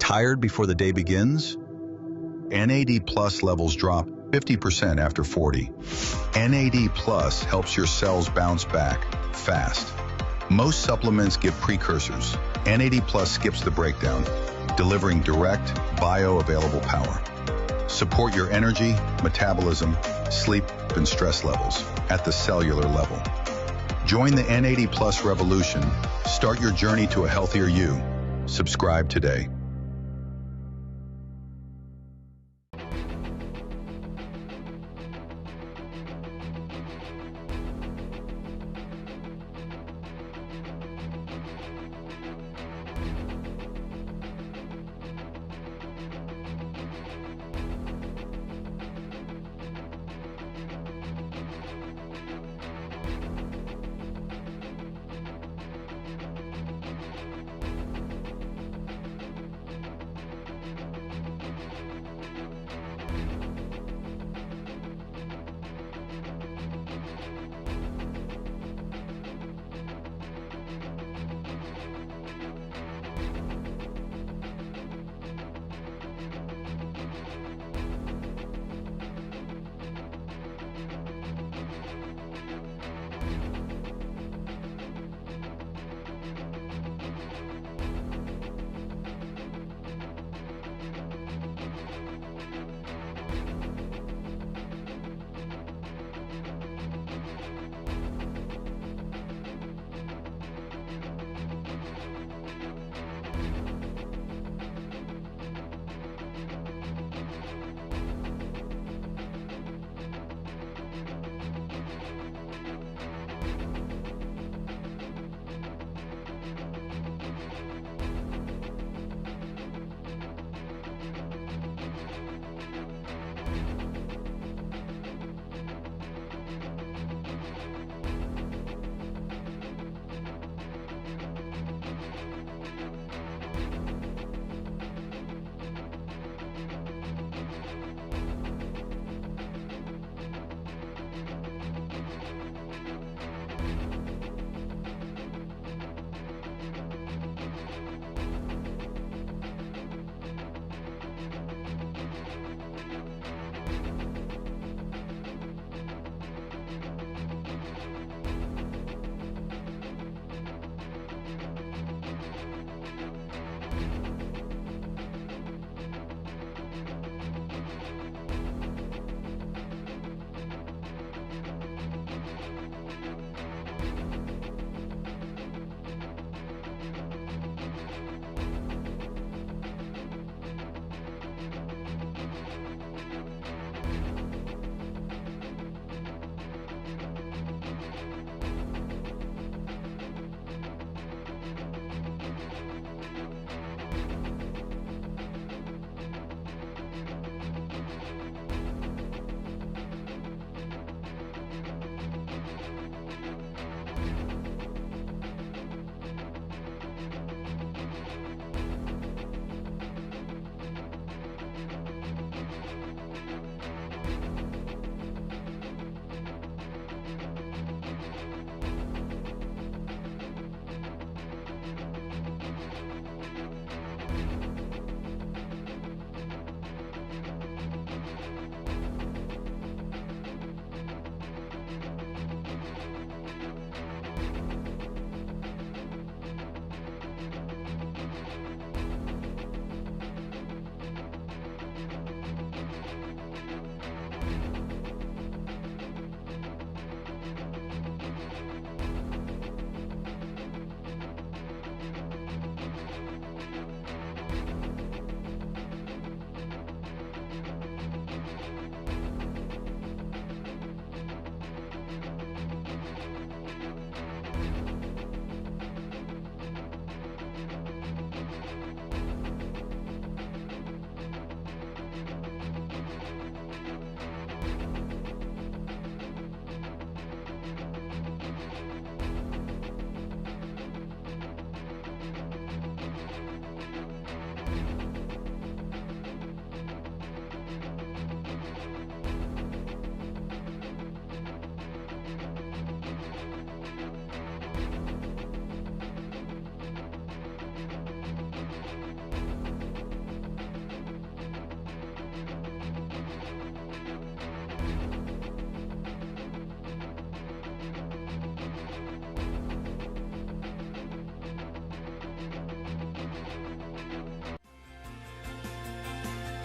Tired before the day begins? NAD Plus levels drop 50% after 40. NAD Plus helps your cells bounce back fast. Most supplements give precursors. NAD Plus skips the breakdown, delivering direct, bioavailable power. Support your energy, metabolism, sleep, and stress levels at the cellular level. Join the NAD Plus revolution. Start your journey to a healthier you. Subscribe today.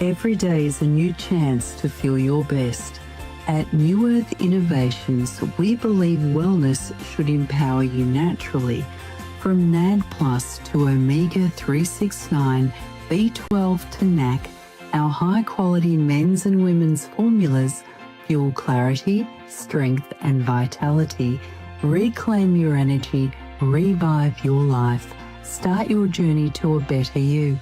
Every day is a new chance to feel your best. At New Earth Innovations, we believe wellness should empower you naturally. From NAD Plus to Omega 369, B12 to NAC, our high-quality men's and women's formulas fuel clarity, strength and vitality. Reclaim your energy, revive your life. Start your journey to a better you.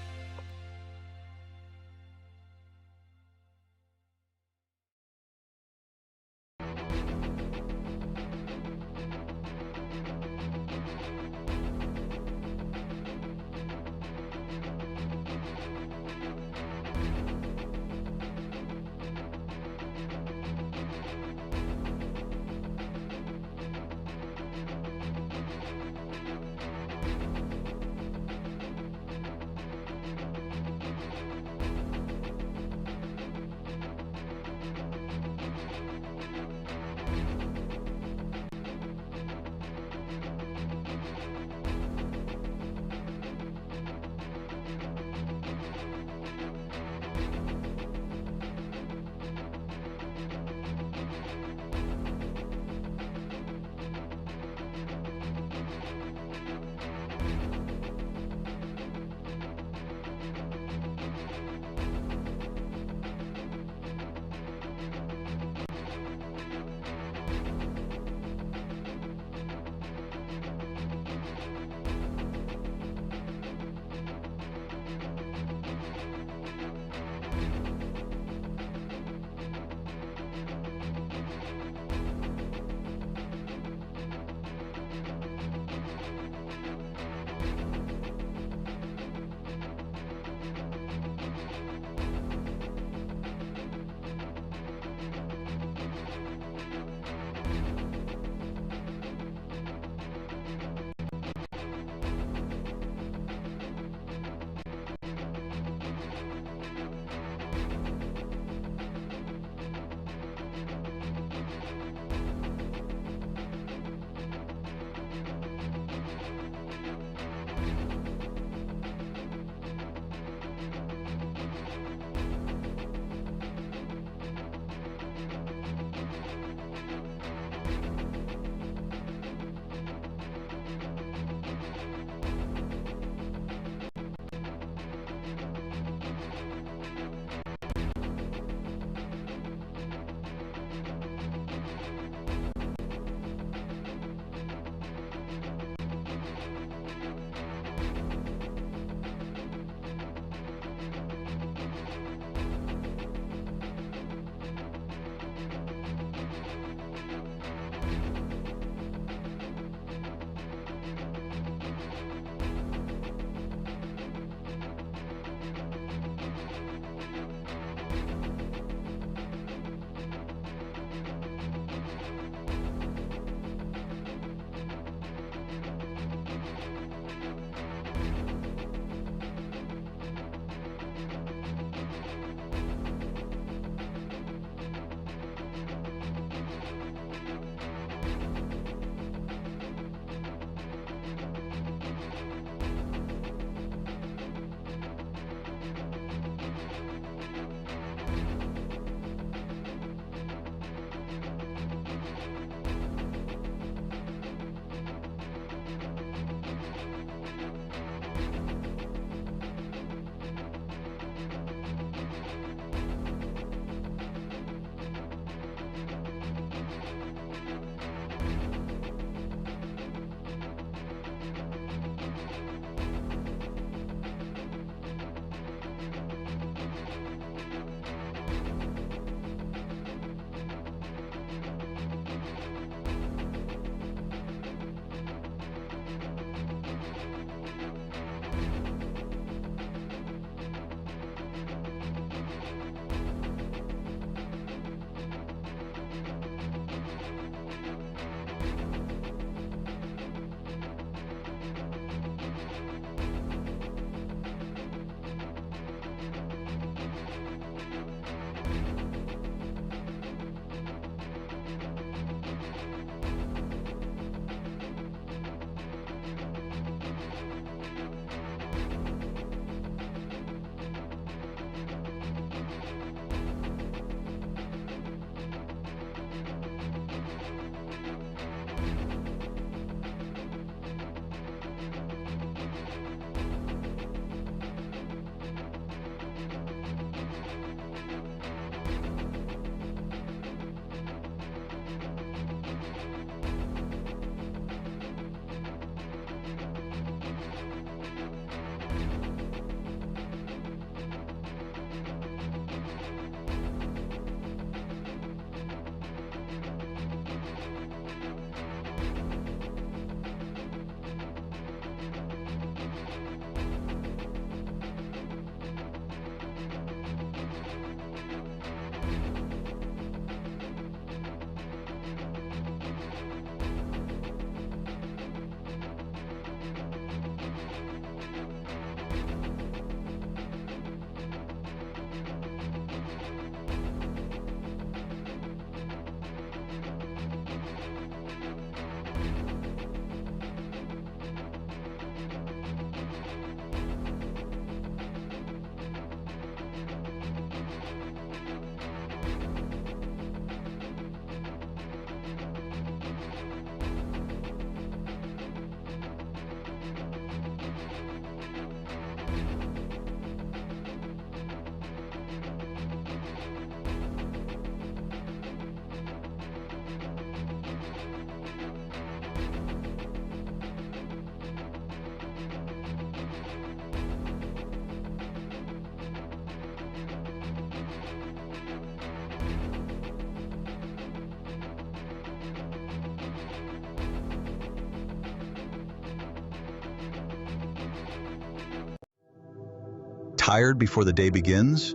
Tired before the day begins?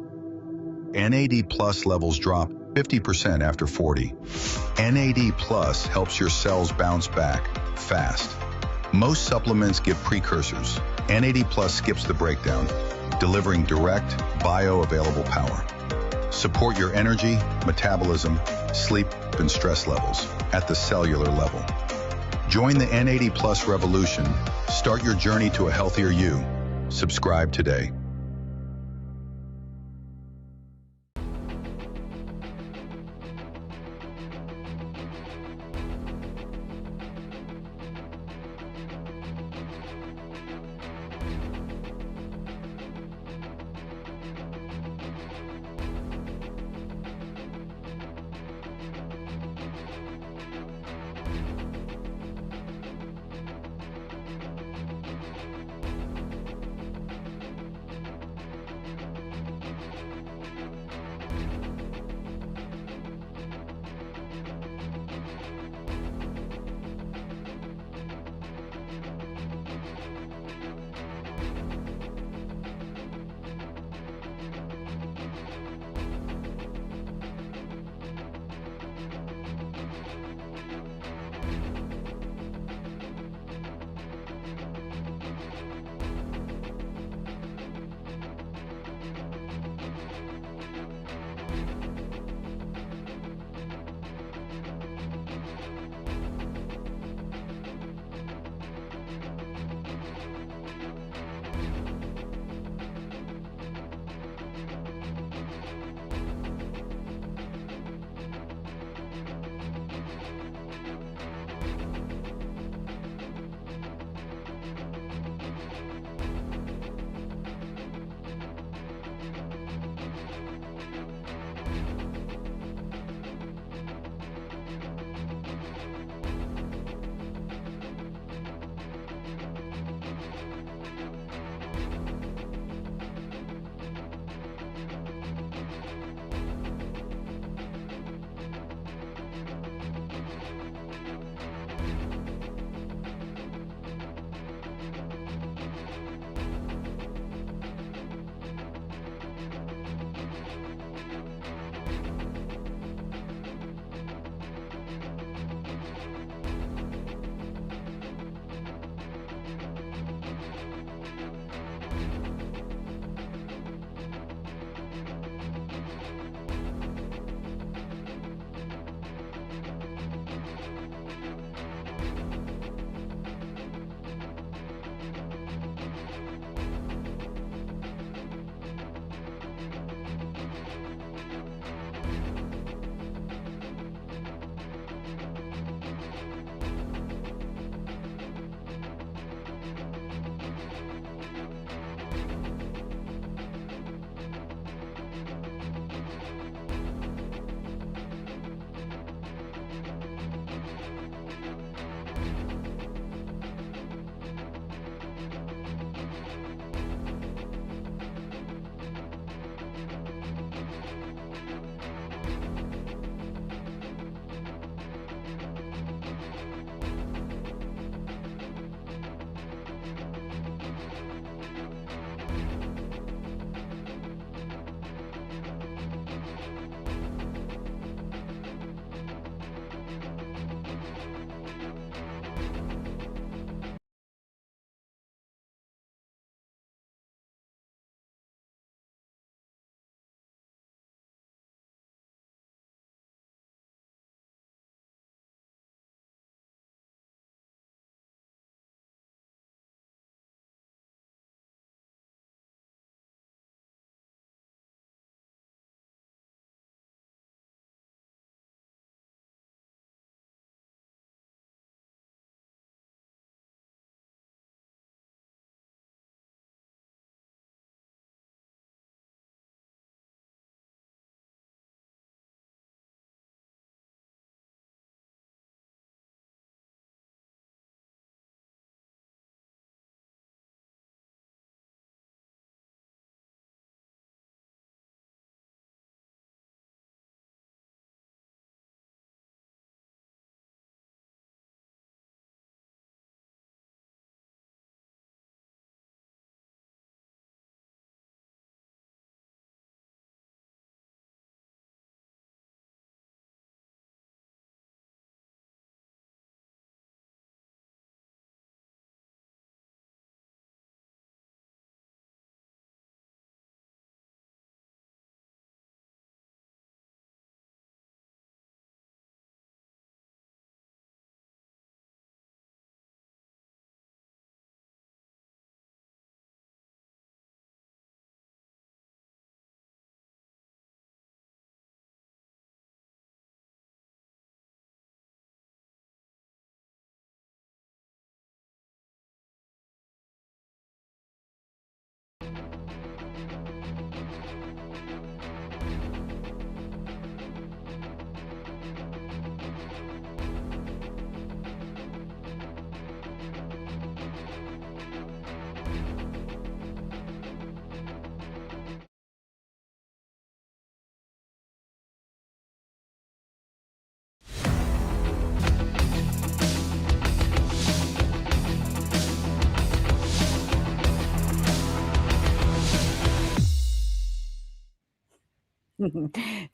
NAD Plus levels drop 50% after 40. NAD Plus helps your cells bounce back fast. Most supplements give precursors. NAD Plus skips the breakdown, delivering direct, bioavailable power. Support your energy, metabolism, sleep, and stress levels at the cellular level. Join the NAD Plus revolution. Start your journey to a healthier you. Subscribe today.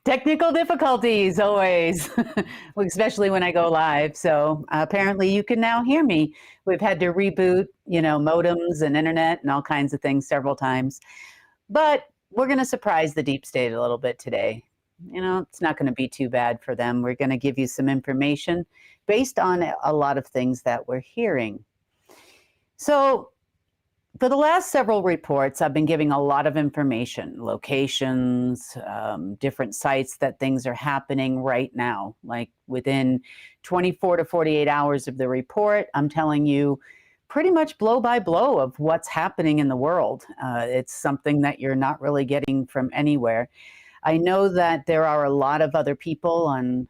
Technical difficulties always, especially when I go live. So apparently you can now hear me. We've had to reboot, modems and internet and all kinds of things several times. But we're going to surprise the deep state a little bit today. It's not going to be too bad for them. We're going to give you some information based on a lot of things that we're hearing. So for the last several reports, I've been giving a lot of information, locations, different sites that things are happening right now. Like within 24 to 48 hours of the report, I'm telling you pretty much blow by blow of what's happening in the world. It's something that you're not really getting from anywhere. I know that there are a lot of other people on,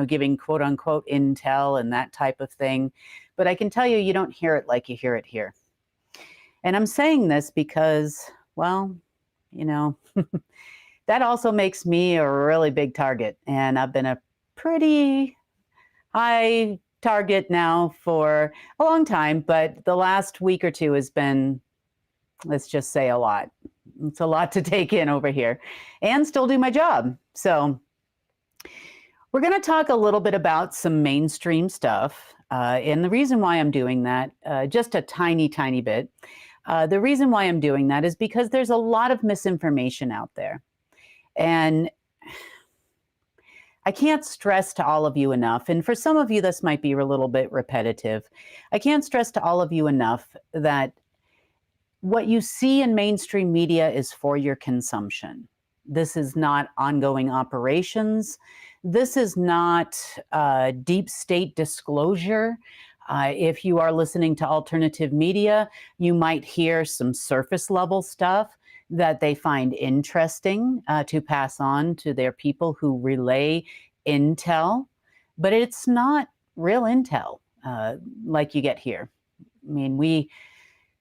giving quote unquote intel and that type of thing, but I can tell you don't hear it like you hear it here. And I'm saying this because, well, that also makes me a really big target. And I've been a pretty high target now for a long time, but the last week or two has been, let's just say, a lot. It's a lot to take in over here and still do my job. So we're going to talk a little bit about some mainstream stuff. And the reason why I'm doing that, just a tiny, tiny bit, the reason why I'm doing that is because there's a lot of misinformation out there. And I can't stress to all of you enough, and for some of you this might be a little bit repetitive, I can't stress to all of you enough that what you see in mainstream media is for your consumption. This is not ongoing operations. This is not deep state disclosure. If you are listening to alternative media, you might hear some surface level stuff that they find interesting to pass on to their people who relay intel, but it's not real intel like you get here. I mean,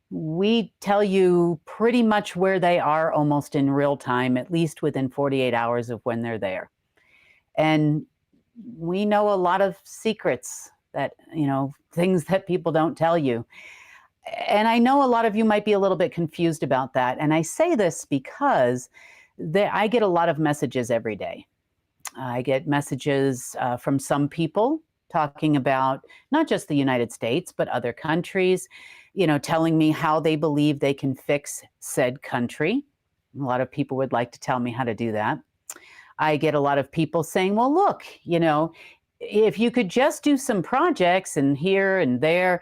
we tell you pretty much where they are almost in real time, at least within 48 hours of when they're there. And we know a lot of secrets that, things that people don't tell you. And I know a lot of you might be a little bit confused about that. And I say this because I get a lot of messages every day. I get messages from some people talking about not just the United States, but other countries, telling me how they believe they can fix said country. A lot of people would like to tell me how to do that. I get a lot of people saying, well, look, if you could just do some projects and here and there,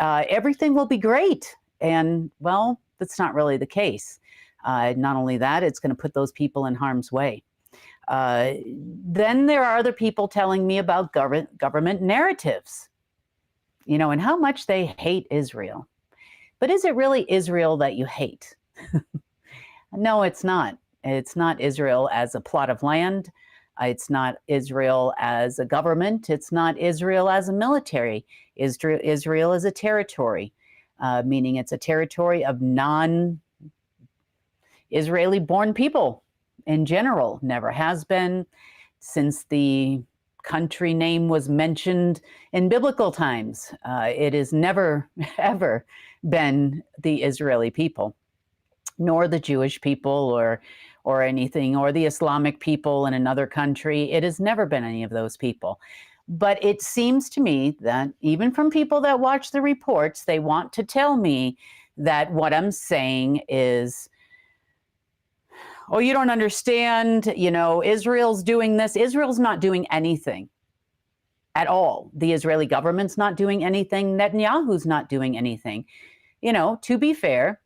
everything will be great. And well, that's not really the case. Not only that, it's going to put those people in harm's way. Then there are other people telling me about government narratives, and how much they hate Israel. But is it really Israel that you hate? No, it's not. It's not Israel as a plot of land. It's not Israel as a government. It's not Israel as a military. Israel is a territory, meaning it's a territory of non-Israeli born people in general. Never has been since the country name was mentioned in biblical times. It has never, ever been the Israeli people, nor the Jewish people or anything, or the Islamic people in another country. It has never been any of those people. But it seems to me that even from people that watch the reports, they want to tell me that what I'm saying is, oh, you don't understand, Israel's doing this. Israel's not doing anything at all. The Israeli government's not doing anything. Netanyahu's not doing anything. To be fair,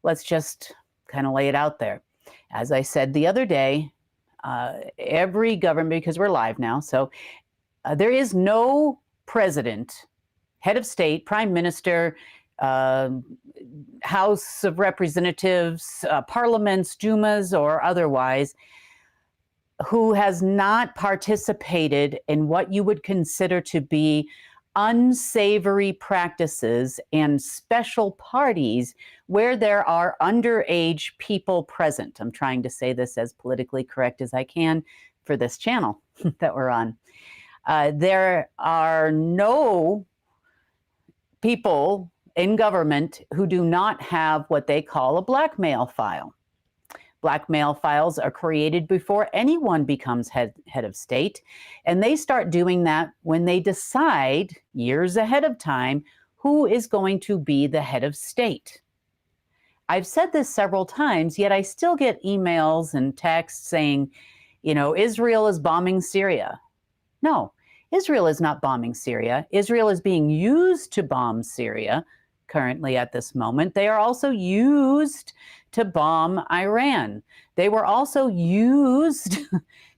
let's just kind of lay it out there. As I said the other day, every government, because we're live now, so there is no president, head of state, prime minister, uh, House of Representatives, parliaments, Dumas, or otherwise, who has not participated in what you would consider to be unsavory practices and special parties where there are underage people present. I'm trying to say this as politically correct as I can for this channel that we're on. There are no people in government who do not have what they call a blackmail file. Blackmail files are created before anyone becomes head of state, and they start doing that when they decide years ahead of time who is going to be the head of state. I've said this several times, yet I still get emails and texts saying, you know, Israel is bombing Syria. No, Israel is not bombing Syria. Israel is being used to bomb Syria currently at this moment. They are also used to bomb Iran. They were also used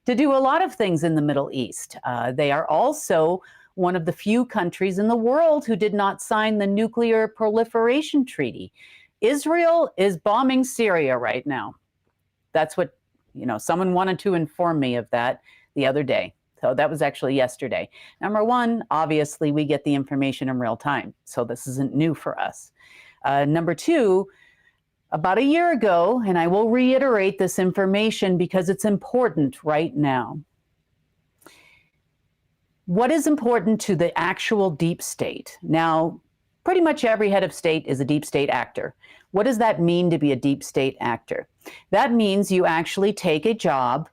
to do a lot of things in the Middle East. They are also one of the few countries in the world who did not sign the nuclear proliferation treaty. Israel is bombing Syria right now. That's what, you know, someone wanted to inform me of that the other day. So that was actually yesterday. Number one, obviously we get the information in real time, so this isn't new for us. Number two, about a year ago, and I will reiterate this information because it's important right now. What is important to the actual deep state? Now, pretty much every head of state is a deep state actor. What does that mean to be a deep state actor? That means you actually take a job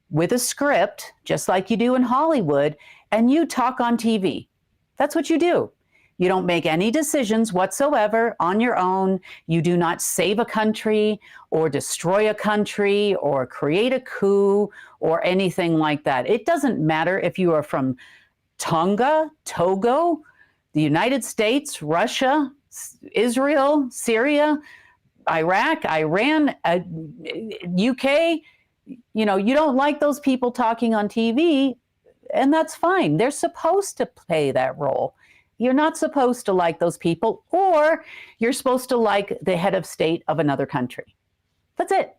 with a script, just like you do in Hollywood, and you talk on TV. That's what you do. You don't make any decisions whatsoever on your own. You do not save a country or destroy a country or create a coup or anything like that. It doesn't matter if you are from Tonga, Togo, the United States, Russia, Israel, Syria, Iraq, Iran, UK. You know, you don't like those people talking on TV, and that's fine. They're supposed to play that role. You're not supposed to like those people, or you're supposed to like the head of state of another country. That's it.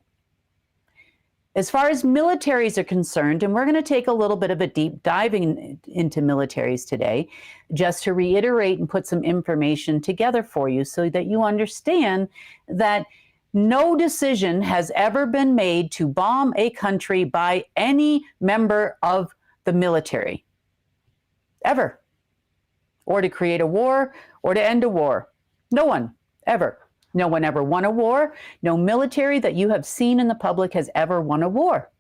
As far as militaries are concerned, and we're going to take a little bit of a deep dive into militaries today, just to reiterate and put some information together for you so that you understand that no decision has ever been made to bomb a country by any member of the military, ever, or to create a war or to end a war. No one, ever. No one ever won a war. No military that you have seen in the public has ever won a war.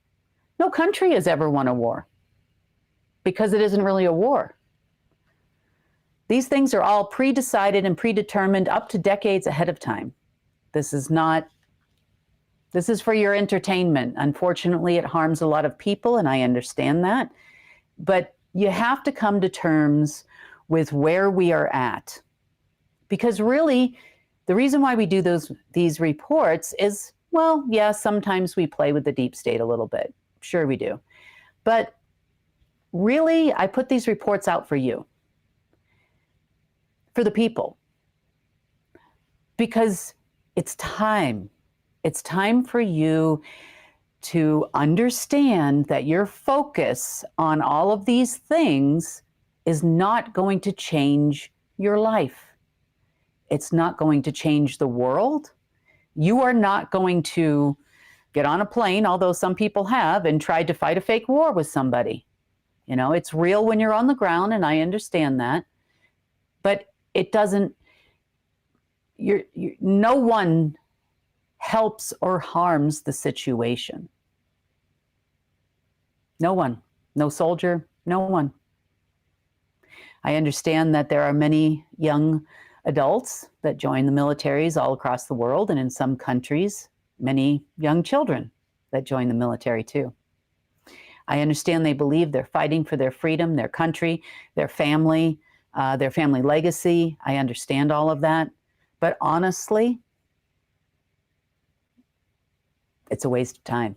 No country has ever won a war because it isn't really a war. These things are all pre-decided and predetermined up to decades ahead of time. This is for your entertainment. Unfortunately, it harms a lot of people, and I understand that. But you have to come to terms with where we are at. Because really, the reason why we do these reports is, well, yeah, sometimes we play with the deep state a little bit. Sure we do. But really, I put these reports out for you, for the people. Because it's time. It's time for you to understand that your focus on all of these things is not going to change your life. It's not going to change the world. You are not going to get on a plane, although some people have, and tried to fight a fake war with somebody. You know, it's real when you're on the ground, and I understand that. But it doesn't, no one helps or harms the situation. No one, no soldier, no one. I understand that there are many young adults that join the militaries all across the world, and in some countries, many young children that join the military too. I understand they believe they're fighting for their freedom, their country, their family legacy. I understand all of that. But honestly, it's a waste of time.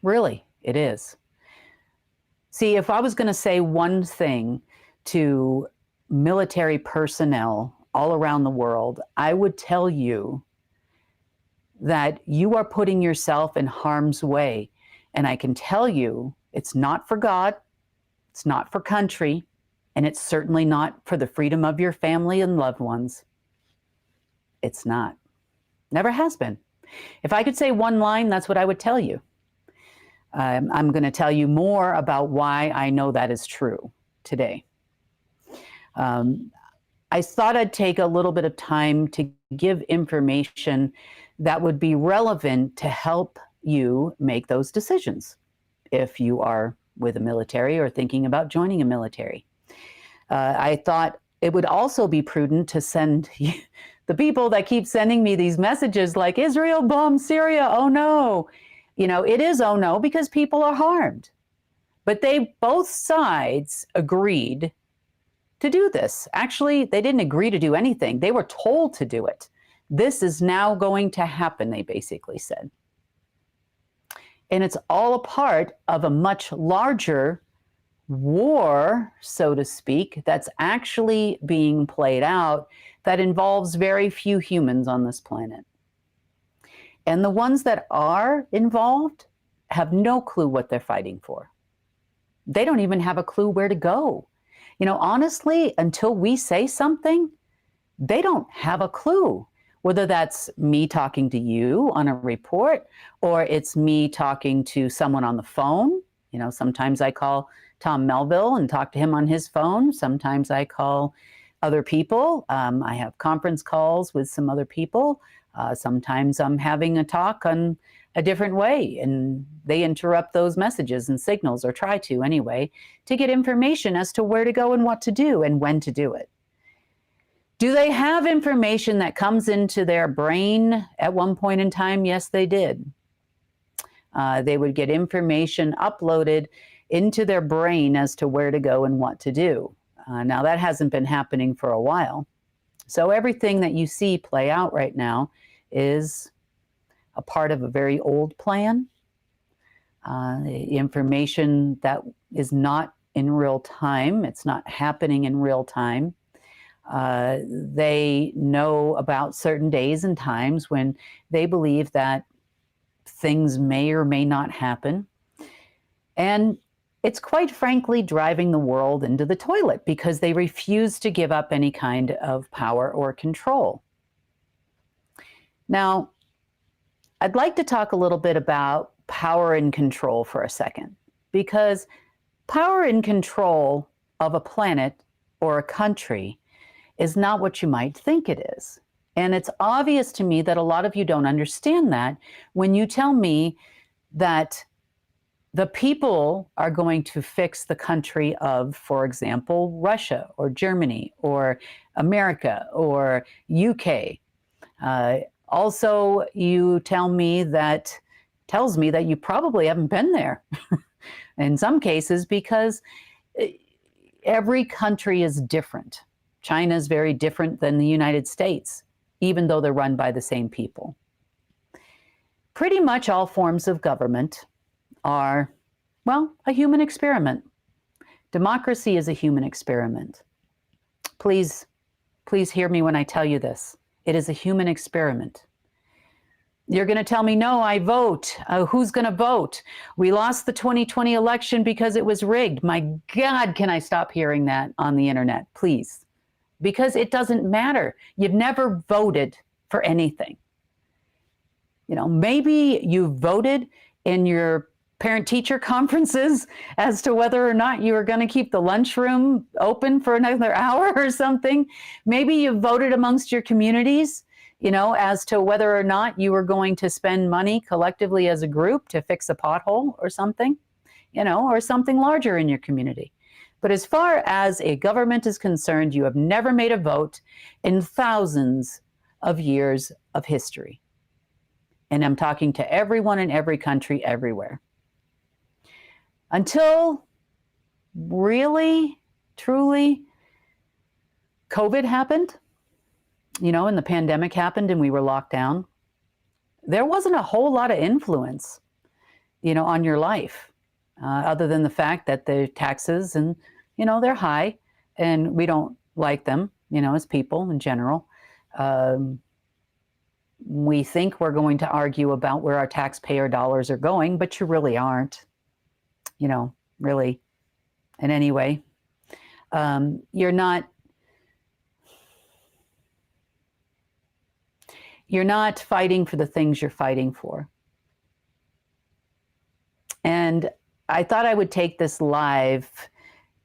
Really, it is. See, if I was going to say one thing to military personnel all around the world, I would tell you that you are putting yourself in harm's way. And I can tell you it's not for God, it's not for country, and it's certainly not for the freedom of your family and loved ones. It's not. Never has been. If I could say one line, that's what I would tell you. I'm going to tell you more about why I know that is true today. I thought I'd take a little bit of time to give information that would be relevant to help you make those decisions if you are with a military or thinking about joining a military. I thought it would also be prudent to send the people that keep sending me these messages like Israel bombed Syria, oh no. You know, it is oh no because people are harmed. But both sides agreed to do this. Actually, they didn't agree to do anything. They were told to do it. This is now going to happen, they basically said. And it's all a part of a much larger war, so to speak, that's actually being played out that involves very few humans on this planet. And the ones that are involved have no clue what they're fighting for. They don't even have a clue where to go. You know, honestly, until we say something, they don't have a clue. Whether that's me talking to you on a report or it's me talking to someone on the phone. You know, sometimes I call Tom Melville and talk to him on his phone. Sometimes I call other people. I have conference calls with some other people. Sometimes I'm having a talk on a different way and they interrupt those messages and signals, or try to anyway, to get information as to where to go and what to do and when to do it. Do they have information that comes into their brain at one point in time? Yes, they did. They would get information uploaded into their brain as to where to go and what to do. Now, that hasn't been happening for a while. So everything that you see play out right now is a part of a very old plan. The information that is not in real time, it's not happening in real time. They know about certain days and times when they believe that things may or may not happen. And it's quite frankly driving the world into the toilet because they refuse to give up any kind of power or control. Now, I'd like to talk a little bit about power and control for a second, because power and control of a planet or a country is not what you might think it is. And it's obvious to me that a lot of you don't understand that when you tell me that the people are going to fix the country of, for example, Russia or Germany or America or UK. Also, you tells me that you probably haven't been there in some cases, because every country is different. China is very different than the United States, even though they're run by the same people. Pretty much all forms of government are, well, a human experiment. Democracy is a human experiment. Please hear me when I tell you this. It is a human experiment. You're going to tell me, no, I vote. Who's going to vote? We lost the 2020 election because it was rigged. My God, can I stop hearing that on the internet, please? Because it doesn't matter. You've never voted for anything. You know, maybe you voted in your parent-teacher conferences as to whether or not you were going to keep the lunchroom open for another hour or something. Maybe you voted amongst your communities, you know, as to whether or not you were going to spend money collectively as a group to fix a pothole or something, you know, or something larger in your community. But as far as a government is concerned, you have never made a vote in thousands of years of history. And I'm talking to everyone in every country, everywhere. Until really, truly, COVID happened, you know, and the pandemic happened and we were locked down, there wasn't a whole lot of influence, you know, on your life, other than the fact that the taxes and, you know, they're high and we don't like them. as people in general. We think we're going to argue about where our taxpayer dollars are going, but you really aren't, really, in any way. You're not fighting for the things you're fighting for. And I thought I would take this live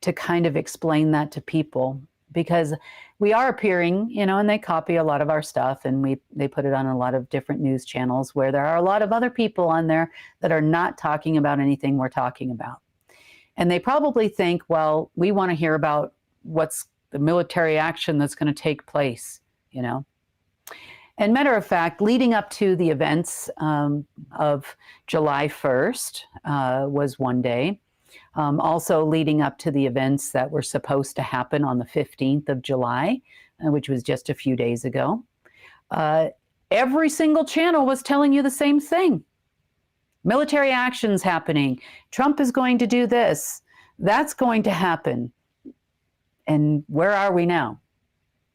to kind of explain that to people, because we are appearing, and they copy a lot of our stuff, and they put it on a lot of different news channels where there are a lot of other people on there that are not talking about anything we're talking about. And they probably think, well, we want to hear about what's the military action that's going to take place, And matter of fact, leading up to the events of July 1st was one day. Also leading up to the events that were supposed to happen on the 15th of July, which was just a few days ago. Every single channel was telling you the same thing. Military action's happening. Trump is going to do this. That's going to happen. And where are we now?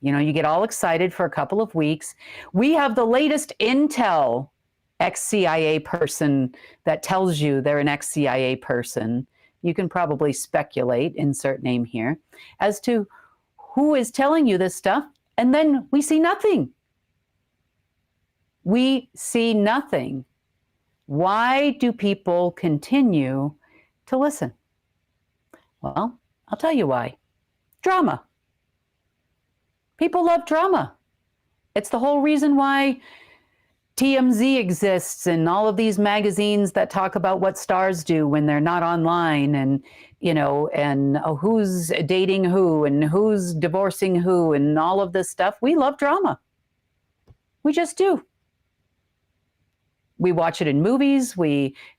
You get all excited for a couple of weeks. We have the latest intel, ex-CIA person that tells you they're an ex-CIA person. You can probably speculate, insert name here, as to who is telling you this stuff. And then we see nothing. We see nothing. Why do people continue to listen? Well, I'll tell you why. Drama. People love drama. It's the whole reason why TMZ exists and all of these magazines that talk about what stars do when they're not online, and who's dating who and who's divorcing who and all of this stuff. We love drama. We just do. We watch it in movies.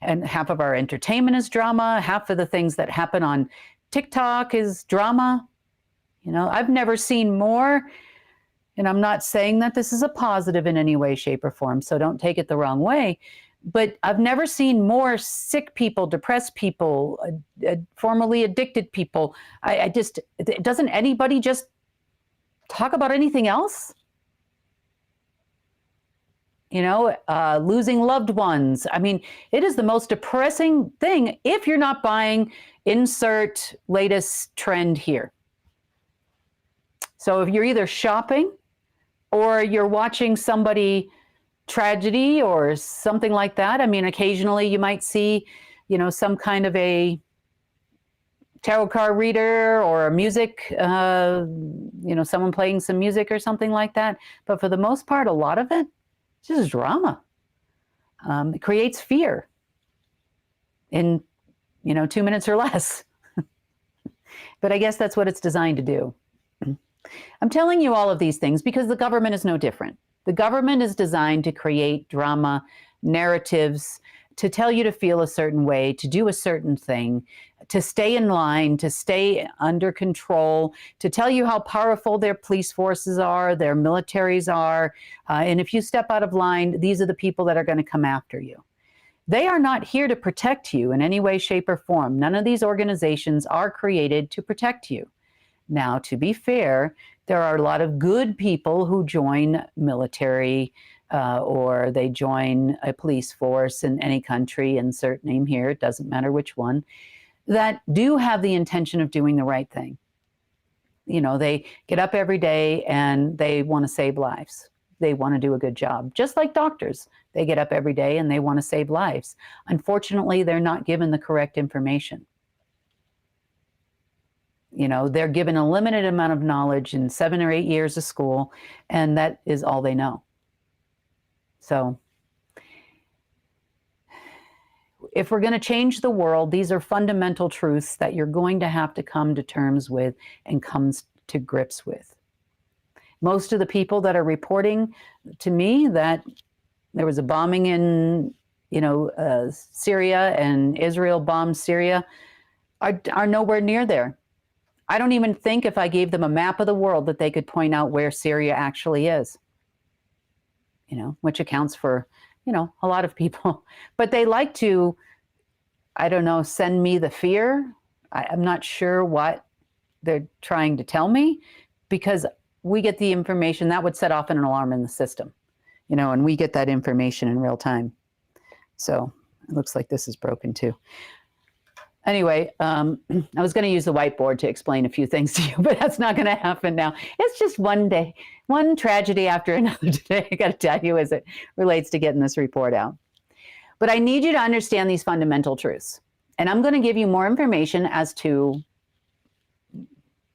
And half of our entertainment is drama. Half of the things that happen on TikTok is drama. I've never seen more, and I'm not saying that this is a positive in any way, shape, or form, so don't take it the wrong way, but I've never seen more sick people, depressed people, formerly addicted people. Doesn't anybody just talk about anything else? Losing loved ones. I mean, it is the most depressing thing if you're not buying insert latest trend here. So if you're either shopping or you're watching somebody tragedy or something like that, I mean, occasionally you might see, some kind of a tarot card reader or a music, someone playing some music or something like that. But for the most part, a lot of it, it's just drama. It creates fear in, 2 minutes or less. But I guess that's what it's designed to do. I'm telling you all of these things because the government is no different. The government is designed to create drama, narratives, to tell you to feel a certain way, to do a certain thing, to stay in line, to stay under control, to tell you how powerful their police forces are, their militaries are. And if you step out of line, these are the people that are going to come after you. They are not here to protect you in any way, shape, or form. None of these organizations are created to protect you. Now, to be fair, there are a lot of good people who join military or they join a police force in any country, insert name here, it doesn't matter which one, that do have the intention of doing the right thing. They get up every day and they want to save lives. They want to do a good job. Just like doctors, they get up every day and they want to save lives. Unfortunately, they're not given the correct information. They're given a limited amount of knowledge in 7 or 8 years of school, and that is all they know. So if we're going to change the world, these are fundamental truths that you're going to have to come to terms with and come to grips with. Most of the people that are reporting to me that there was a bombing in, Syria and Israel bombed Syria are nowhere near there. I don't even think if I gave them a map of the world that they could point out where Syria actually is, which accounts for, a lot of people. But they like to, send me the fear. I'm not sure what they're trying to tell me, because we get the information, that would set off an alarm in the system, and we get that information in real time. So it looks like this is broken too. Anyway, I was going to use the whiteboard to explain a few things to you, but that's not going to happen now. It's just one day, one tragedy after another today, I got to tell you, as it relates to getting this report out. But I need you to understand these fundamental truths. And I'm going to give you more information as to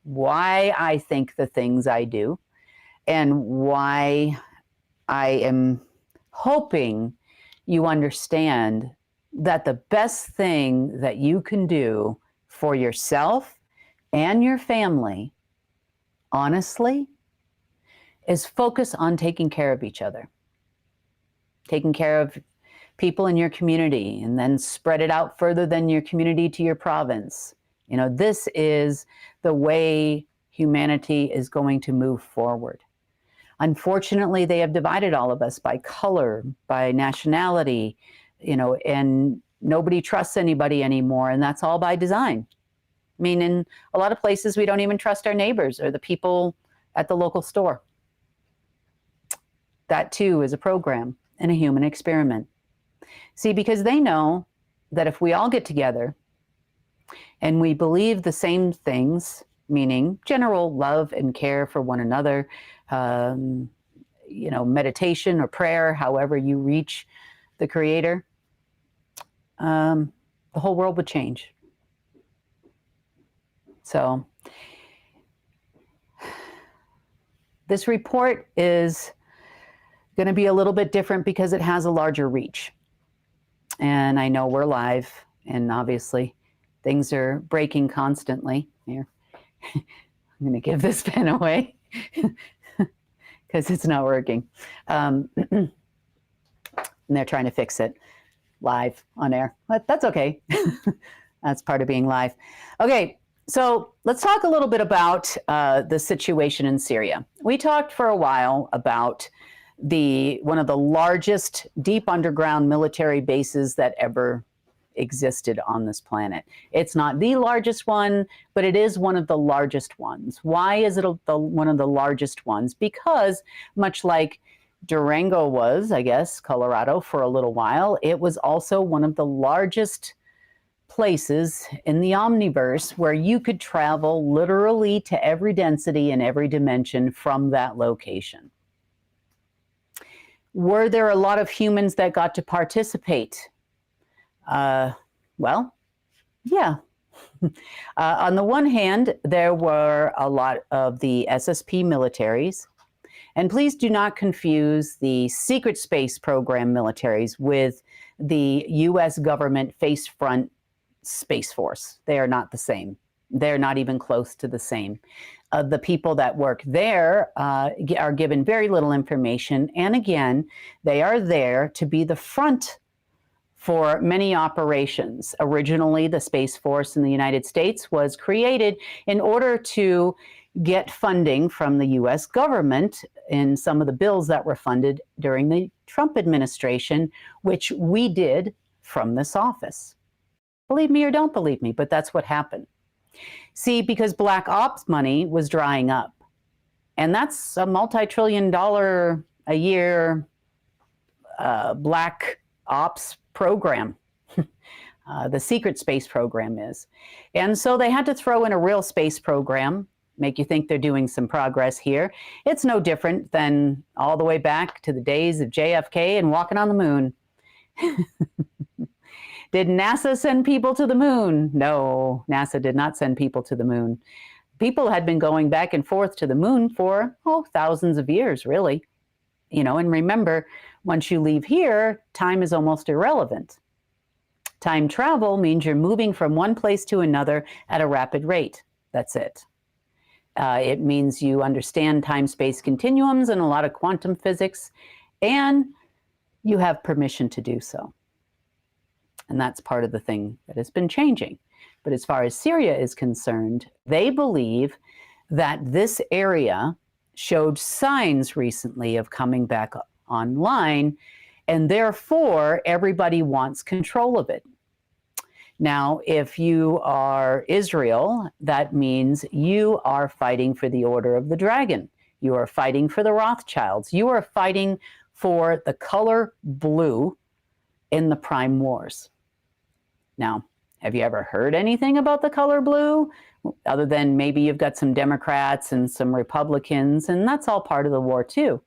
why I think the things I do and why I am hoping you understand that the best thing that you can do for yourself and your family, honestly, is focus on taking care of each other, taking care of people in your community, and then spread it out further than your community to your province. This is the way humanity is going to move forward. Unfortunately, they have divided all of us by color, by nationality, and nobody trusts anybody anymore, and that's all by design. I mean, in a lot of places, we don't even trust our neighbors or the people at the local store. That too is a program and a human experiment. See, because they know that if we all get together and we believe the same things, meaning general love and care for one another, meditation or prayer, however you reach the Creator, the whole world would change. So this report is going to be a little bit different because it has a larger reach. And I know we're live, and obviously things are breaking constantly. Here, I'm going to give this pen away because it's not working. And they're trying to fix it live on air, but that's okay. That's part of being live. Okay, so let's talk a little bit about the situation in Syria. We talked for a while about one of the largest deep underground military bases that ever existed on this planet. It's not the largest one, but it is one of the largest ones. Why is it one of the largest ones? Because much like Durango was, I guess, Colorado for a little while, it was also one of the largest places in the omniverse where you could travel literally to every density and every dimension from that location. Were there a lot of humans that got to participate? Well, yeah. On the one hand, there were a lot of the SSP militaries. And please do not confuse the secret space program militaries with the U.S. government face front Space Force. They are not the same. They're not even close to the same. The people that work there are given very little information. And again, they are there to be the front for many operations. Originally, the Space Force in the United States was created in order to get funding from the U.S. government in some of the bills that were funded during the Trump administration, which we did from this office. Believe me or don't believe me, but that's what happened. See, because black ops money was drying up, and that's a multi-trillion-dollar a year black ops program. The secret space program is. And so they had to throw in a real space program, make you think they're doing some progress here. It's no different than all the way back to the days of JFK and walking on the moon. Did NASA send people to the moon? No, NASA did not send people to the moon. People had been going back and forth to the moon for, thousands of years, really. And remember, once you leave here, time is almost irrelevant. Time travel means you're moving from one place to another at a rapid rate. That's it. It means you understand time-space continuums and a lot of quantum physics, and you have permission to do so. And that's part of the thing that has been changing. But as far as Syria is concerned, they believe that this area showed signs recently of coming back online, and therefore everybody wants control of it. Now, if you are Israel, that means you are fighting for the order of the dragon. You are fighting for the Rothschilds. You are fighting for the color blue in the Prime Wars. Now, have you ever heard anything about the color blue? Other than maybe you've got some Democrats and some Republicans, and that's all part of the war too.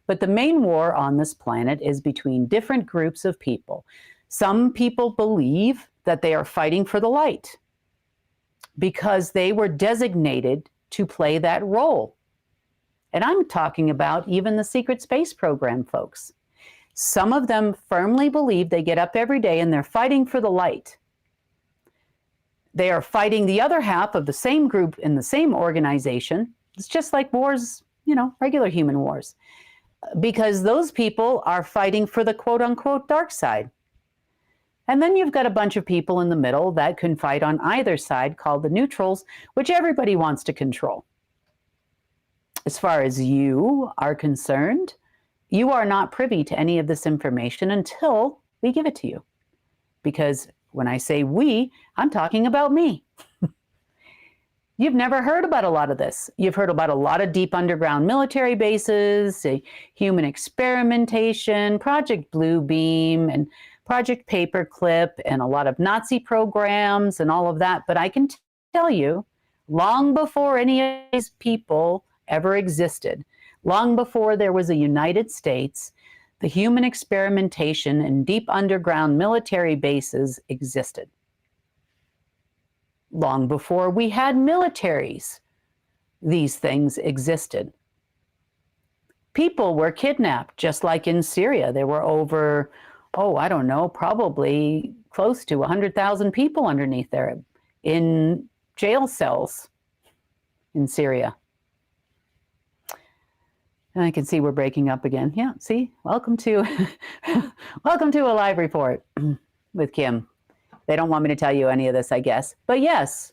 But the main war on this planet is between different groups of people. Some people believe that they are fighting for the light because they were designated to play that role. And I'm talking about even the secret space program folks. Some of them firmly believe they get up every day and they're fighting for the light. They are fighting the other half of the same group in the same organization. It's just like wars, regular human wars, because those people are fighting for the quote unquote dark side. And then you've got a bunch of people in the middle that can fight on either side called the neutrals, which everybody wants to control. As far as you are concerned, you are not privy to any of this information until we give it to you. Because when I say we, I'm talking about me. You've never heard about a lot of this. You've heard about a lot of deep underground military bases, human experimentation, Project Bluebeam, and Project Paperclip, and a lot of Nazi programs and all of that. But I can tell you, long before any of these people ever existed, long before there was a United States, the human experimentation and deep underground military bases existed. Long before we had militaries, these things existed. People were kidnapped, just like in Syria. There were over, probably close to 100,000 people underneath there in jail cells in Syria. And I can see we're breaking up again. Yeah, see, welcome to a live report with Kim. They don't want me to tell you any of this, I guess. But yes,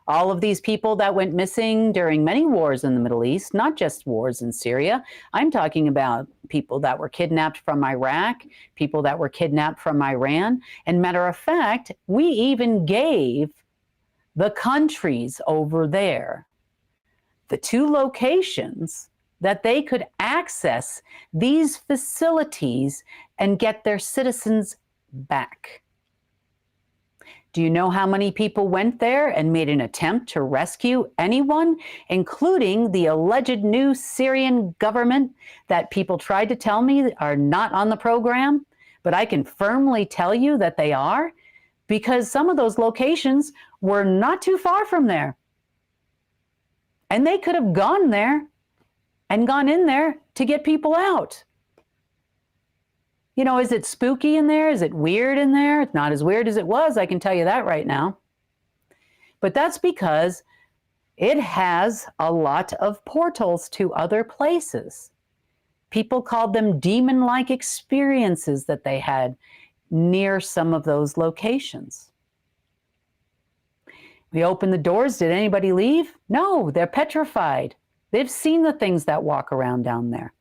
all of these people that went missing during many wars in the Middle East, not just wars in Syria. I'm talking about people that were kidnapped from Iraq, people that were kidnapped from Iran. And matter of fact, we even gave the countries over there the 2 locations that they could access these facilities and get their citizens back. Do you know how many people went there and made an attempt to rescue anyone, including the alleged new Syrian government that people tried to tell me are not on the program? But I can firmly tell you that they are, because some of those locations were not too far from there. And they could have gone there and gone in there to get people out. Is it spooky in there? Is it weird in there? It's not as weird as it was, I can tell you that right now. But that's because it has a lot of portals to other places. People called them demon-like experiences that they had near some of those locations. We opened the doors. Did anybody leave? No, they're petrified. They've seen the things that walk around down there.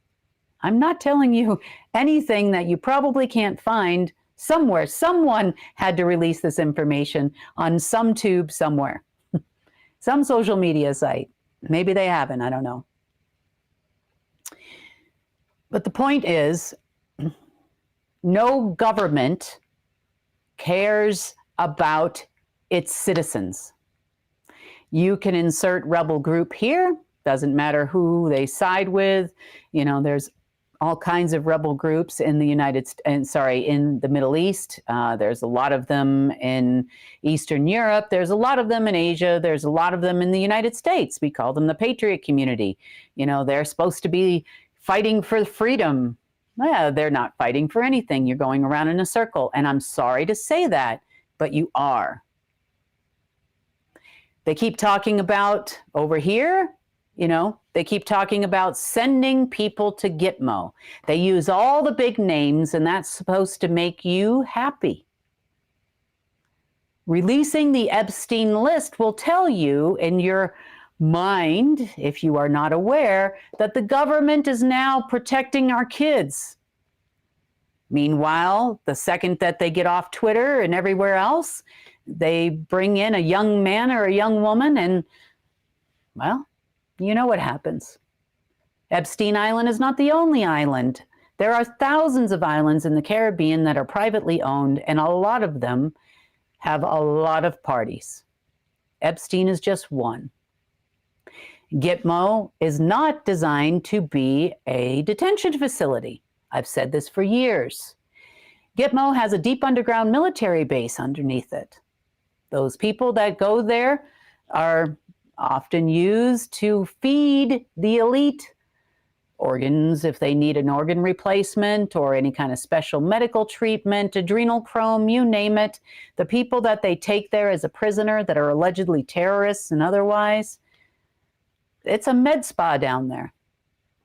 I'm not telling you anything that you probably can't find somewhere. Someone had to release this information on some tube somewhere, some social media site. Maybe they haven't, I don't know. But the point is, no government cares about its citizens. You can insert rebel group here. Doesn't matter who they side with. There's all kinds of rebel groups in the in the Middle East. There's a lot of them in Eastern Europe. There's a lot of them in Asia. There's a lot of them in the United States. We call them the Patriot Community. They're supposed to be fighting for freedom. Yeah, they're not fighting for anything. You're going around in a circle. And I'm sorry to say that, but you are. They keep talking about over here, they keep talking about sending people to Gitmo. They use all the big names, and that's supposed to make you happy. Releasing the Epstein list will tell you in your mind, if you are not aware, that the government is now protecting our kids. Meanwhile, the second that they get off Twitter and everywhere else, they bring in a young man or a young woman, and, well, you know what happens. Epstein Island is not the only island. There are thousands of islands in the Caribbean that are privately owned, and a lot of them have a lot of parties. Epstein is just one. Gitmo is not designed to be a detention facility. I've said this for years. Gitmo has a deep underground military base underneath it. Those people that go there are often used to feed the elite organs if they need an organ replacement or any kind of special medical treatment, adrenochrome, you name it. The people that they take there as a prisoner that are allegedly terrorists and otherwise, it's a med spa down there.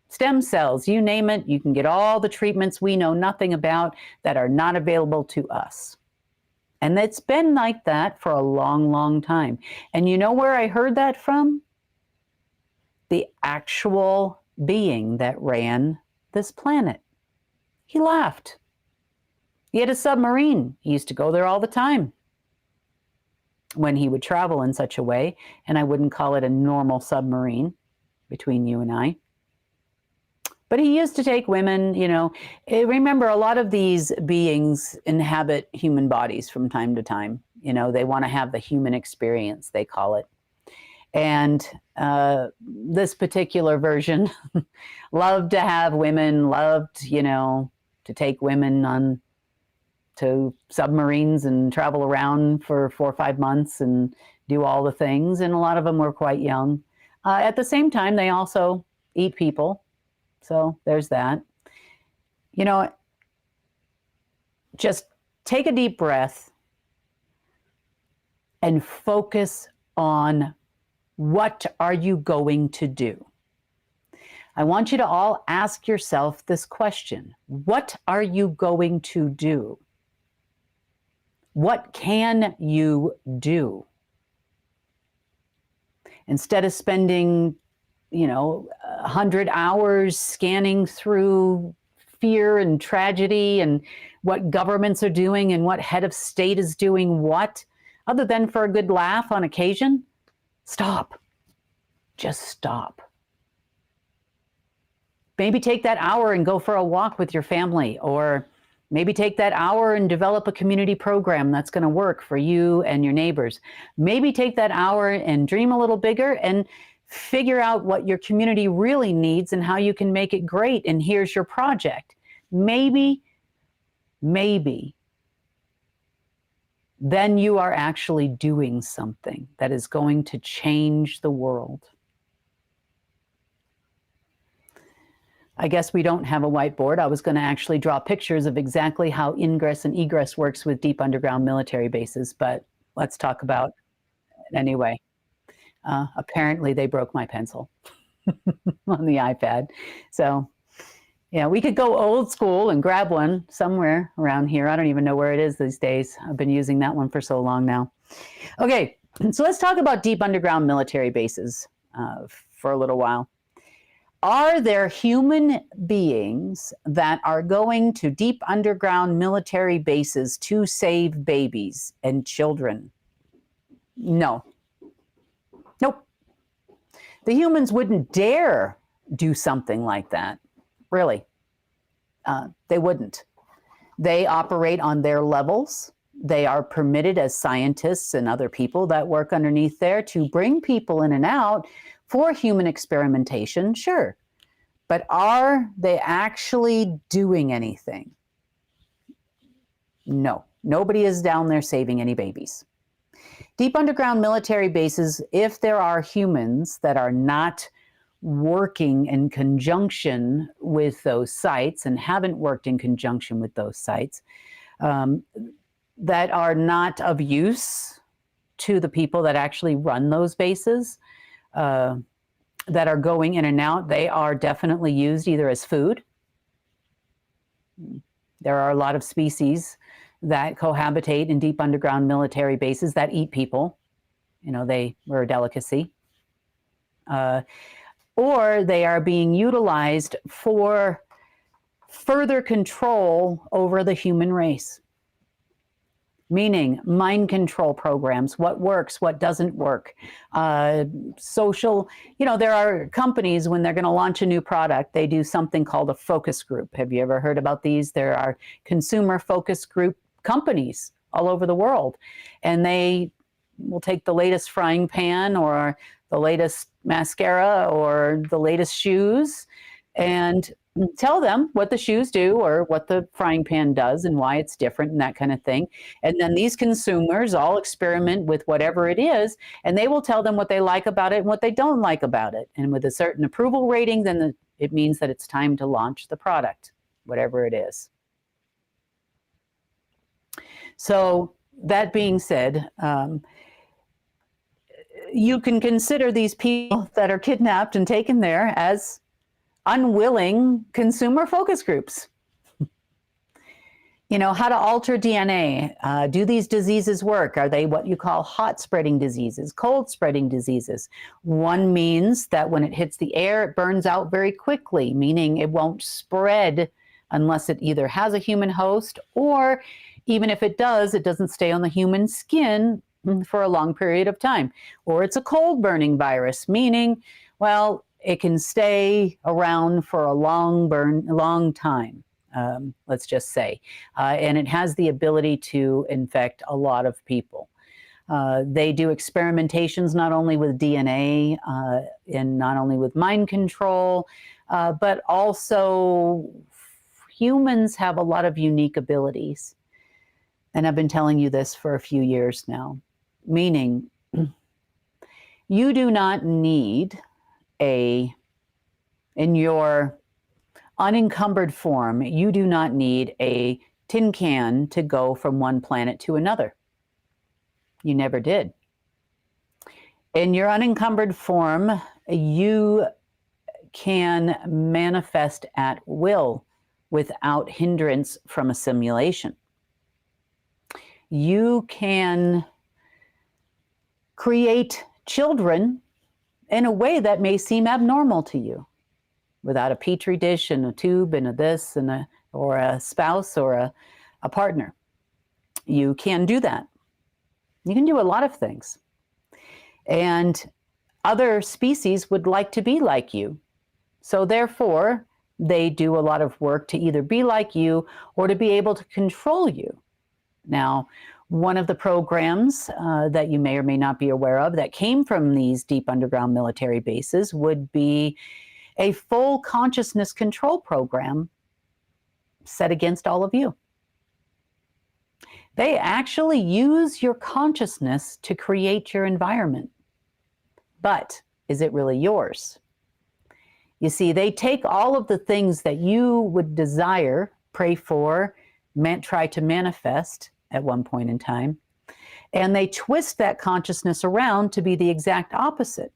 Stem cells, you name it, you can get all the treatments we know nothing about that are not available to us. And it's been like that for a long, long time. And you know where I heard that from? The actual being that ran this planet. He laughed. He had a submarine. He used to go there all the time when he would travel in such a way, and I wouldn't call it a normal submarine between you and I. But he used to take women, you know. Remember, a lot of these beings inhabit human bodies from time to time. You know, they want to have the human experience, they call it. And this particular version loved to have women, loved, you know, to take women on to submarines and travel around for 4 or 5 months and do all the things. And a lot of them were quite young. At the same time, they also eat people. So there's that. You know, just take a deep breath and focus on what are you going to do? I want you to all ask yourself this question. What are you going to do? What can you do? Instead of spending, you know, 100 hours scanning through fear and tragedy and what governments are doing and what head of state is doing what, other than for a good laugh on occasion, stop. Just stop. Maybe take that hour and go for a walk with your family, or maybe take that hour and develop a community program that's going to work for you and your neighbors. Maybe take that hour and dream a little bigger and figure out what your community really needs and how you can make it great. And here's your project. Maybe, then you are actually doing something that is going to change the world. I guess we don't have a whiteboard. I was going to actually draw pictures of exactly how ingress and egress works with deep underground military bases, but let's talk about it anyway. Apparently they broke my pencil on the iPad. So yeah, we could go old school and grab one somewhere around here. I don't even know where it is these days. I've been using that one for so long now. Okay, so let's talk about deep underground military bases for a little while. Are there human beings that are going to deep underground military bases to save babies and children? No. Nope. The humans wouldn't dare do something like that. Really. They wouldn't. They operate on their levels. They are permitted as scientists and other people that work underneath there to bring people in and out for human experimentation, sure. But are they actually doing anything? No. Nobody is down there saving any babies. Deep underground military bases, if there are humans that are not working in conjunction with those sites and haven't worked in conjunction with those sites, that are not of use to the people that actually run those bases, that are going in and out, they are definitely used either as food. There are a lot of species that cohabitate in deep underground military bases that eat people. You know, they were a delicacy. Or they are being utilized for further control over the human race. meaning mind control programs, what works, what doesn't work, social, there are companies when they're going to launch a new product, they do something called a focus group. Have you ever heard about these? There are consumer focus group companies all over the world, and they will take the latest frying pan or the latest mascara or the latest shoes and tell them what the shoes do or what the frying pan does and why it's different and that kind of thing. And then these consumers all experiment with whatever it is, and they will tell them what they like about it and what they don't like about it. And with a certain approval rating, then it means that it's time to launch the product, whatever it is. So that being said, you can consider these people that are kidnapped and taken there as unwilling consumer focus groups. How to alter DNA. Do these diseases work? Are they what you call hot spreading diseases, cold spreading diseases? One means that when it hits the air, it burns out very quickly, meaning it won't spread unless it either has a human host, or even if it does, it doesn't stay on the human skin for a long period of time. Or it's a cold burning virus, meaning, well, it can stay around for a long time, let's just say. And it has the ability to infect a lot of people. They do experimentations not only with DNA and not only with mind control, but also humans have a lot of unique abilities. And I've been telling you this for a few years now, meaning you do not need in your unencumbered form, you do not need a tin can to go from one planet to another. You never did. In your unencumbered form, you can manifest at will without hindrance from assimilation. You can create children in a way that may seem abnormal to you, without a petri dish and a tube and a this and or a spouse or a partner. You can do that. You can do a lot of things. And other species would like to be like you. So therefore, they do a lot of work to either be like you or to be able to control you. Now, one of the programs that you may or may not be aware of that came from these deep underground military bases would be a full consciousness control program set against all of you. They actually use your consciousness to create your environment. But is it really yours? You see, they take all of the things that you would desire, pray for, try to manifest at one point in time, and they twist that consciousness around to be the exact opposite.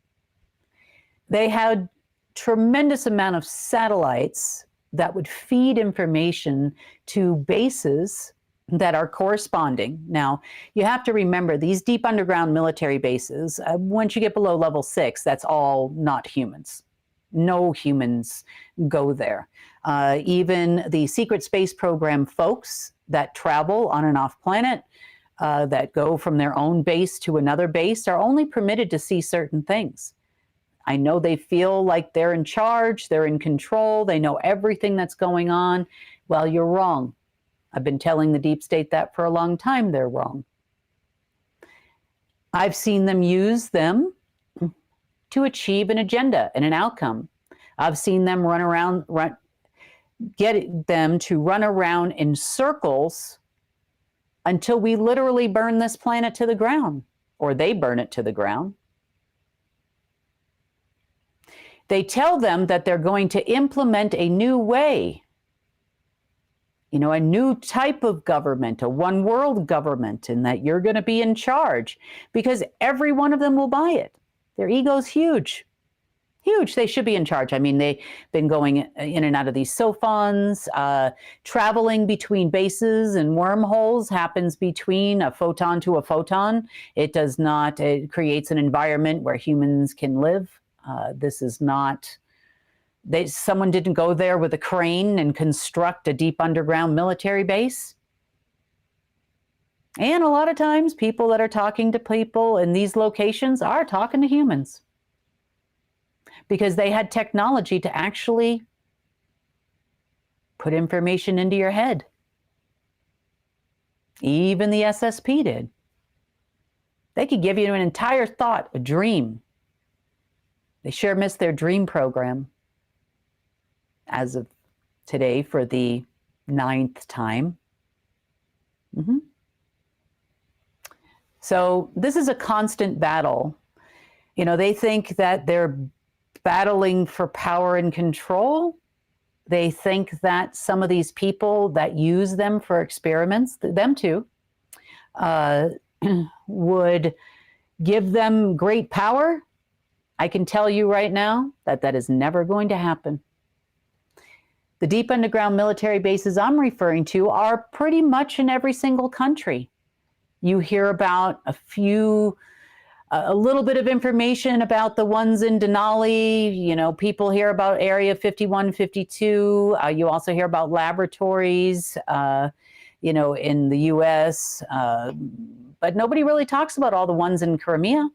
They had tremendous amount of satellites that would feed information to bases that are corresponding. Now, you have to remember these deep underground military bases, once you get below level 6, that's all not humans. No humans go there. Even the secret space program folks that travel on and off planet, that go from their own base to another base, are only permitted to see certain things. I know they feel like they're in charge, they're in control, they know everything that's going on. Well, you're wrong. I've been telling the deep state that for a long time. They're wrong. I've seen them use them to achieve an agenda and an outcome. I've seen them get them to run around in circles until we literally burn this planet to the ground, or they burn it to the ground. They tell them that they're going to implement a new way, a new type of government, a one world government, and that you're going to be in charge because every one of them will buy it. Their ego's huge. Huge. They should be in charge. I mean, they've been going in and out of these sophons. Traveling between bases and wormholes happens between a photon to a photon. It does not, it creates an environment where humans can live. This is not, someone didn't go there with a crane and construct a deep underground military base. And a lot of times people that are talking to people in these locations are talking to humans because they had technology to actually put information into your head. Even the SSP did. They could give you an entire thought, a dream. They sure missed their dream program as of today for the 9th time. So this is a constant battle. You know, they think that they're battling for power and control. They think that some of these people that use them for experiments, them too, would give them great power. I can tell you right now that that is never going to happen. The deep underground military bases I'm referring to are pretty much in every single country. You hear about a little bit of information about the ones in Denali. You know, people hear about Area 51, 52. You also hear about laboratories, you know, in the U.S. But nobody really talks about all the ones in Crimea.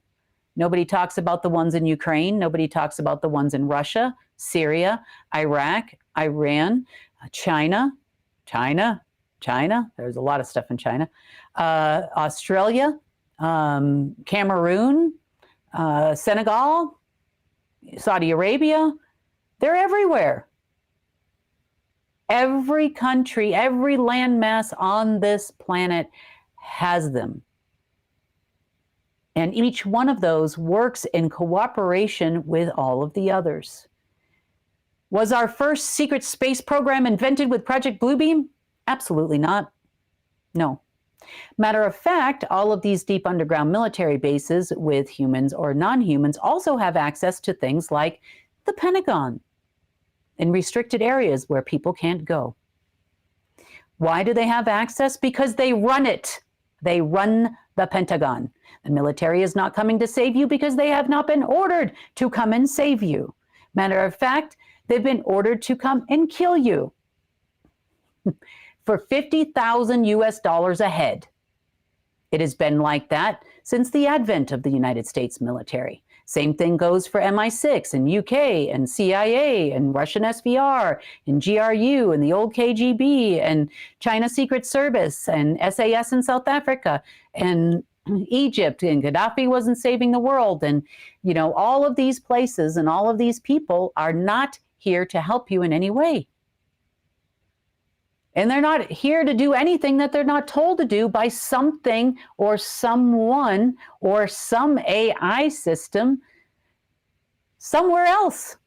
Nobody talks about the ones in Ukraine. Nobody talks about the ones in Russia, Syria, Iraq, Iran, China. There's a lot of stuff in China. Australia, Cameroon, Senegal, Saudi Arabia. They're everywhere. Every country, every landmass on this planet has them. And each one of those works in cooperation with all of the others. Was our first secret space program invented with Project Bluebeam? Absolutely not. No. Matter of fact, all of these deep underground military bases with humans or non-humans also have access to things like the Pentagon in restricted areas where people can't go. Why do they have access? Because they run it. They run the Pentagon. The military is not coming to save you because they have not been ordered to come and save you. Matter of fact, they've been ordered to come and kill you for $50,000 US a head. It has been like that since the advent of the United States military. Same thing goes for MI6 and UK and CIA and Russian SVR and GRU and the old KGB and China Secret Service and SAS in South Africa and Egypt, and Gaddafi wasn't saving the world. And, you know, all of these places and all of these people are not here to help you in any way. And they're not here to do anything that they're not told to do by something or someone or some AI system somewhere else.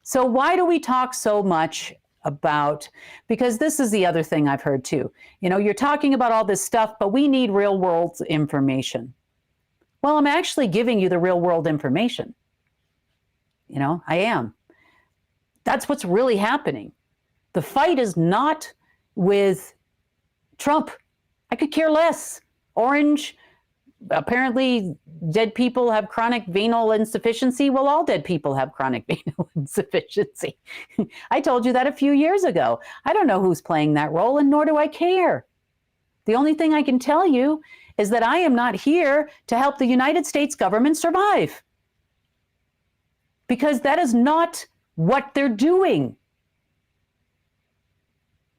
So why do we talk so much about, because this is the other thing I've heard too. You know, you're talking about all this stuff, but we need real world information. Well, I'm actually giving you the real world information. You know, I am. That's what's really happening. The fight is not with Trump. I could care less. Orange, apparently dead people have chronic venal insufficiency. Well, all dead people have chronic venal insufficiency. I told you that a few years ago. I don't know who's playing that role, and nor do I care. The only thing I can tell you is that I am not here to help the United States government survive. Because that is not what they're doing.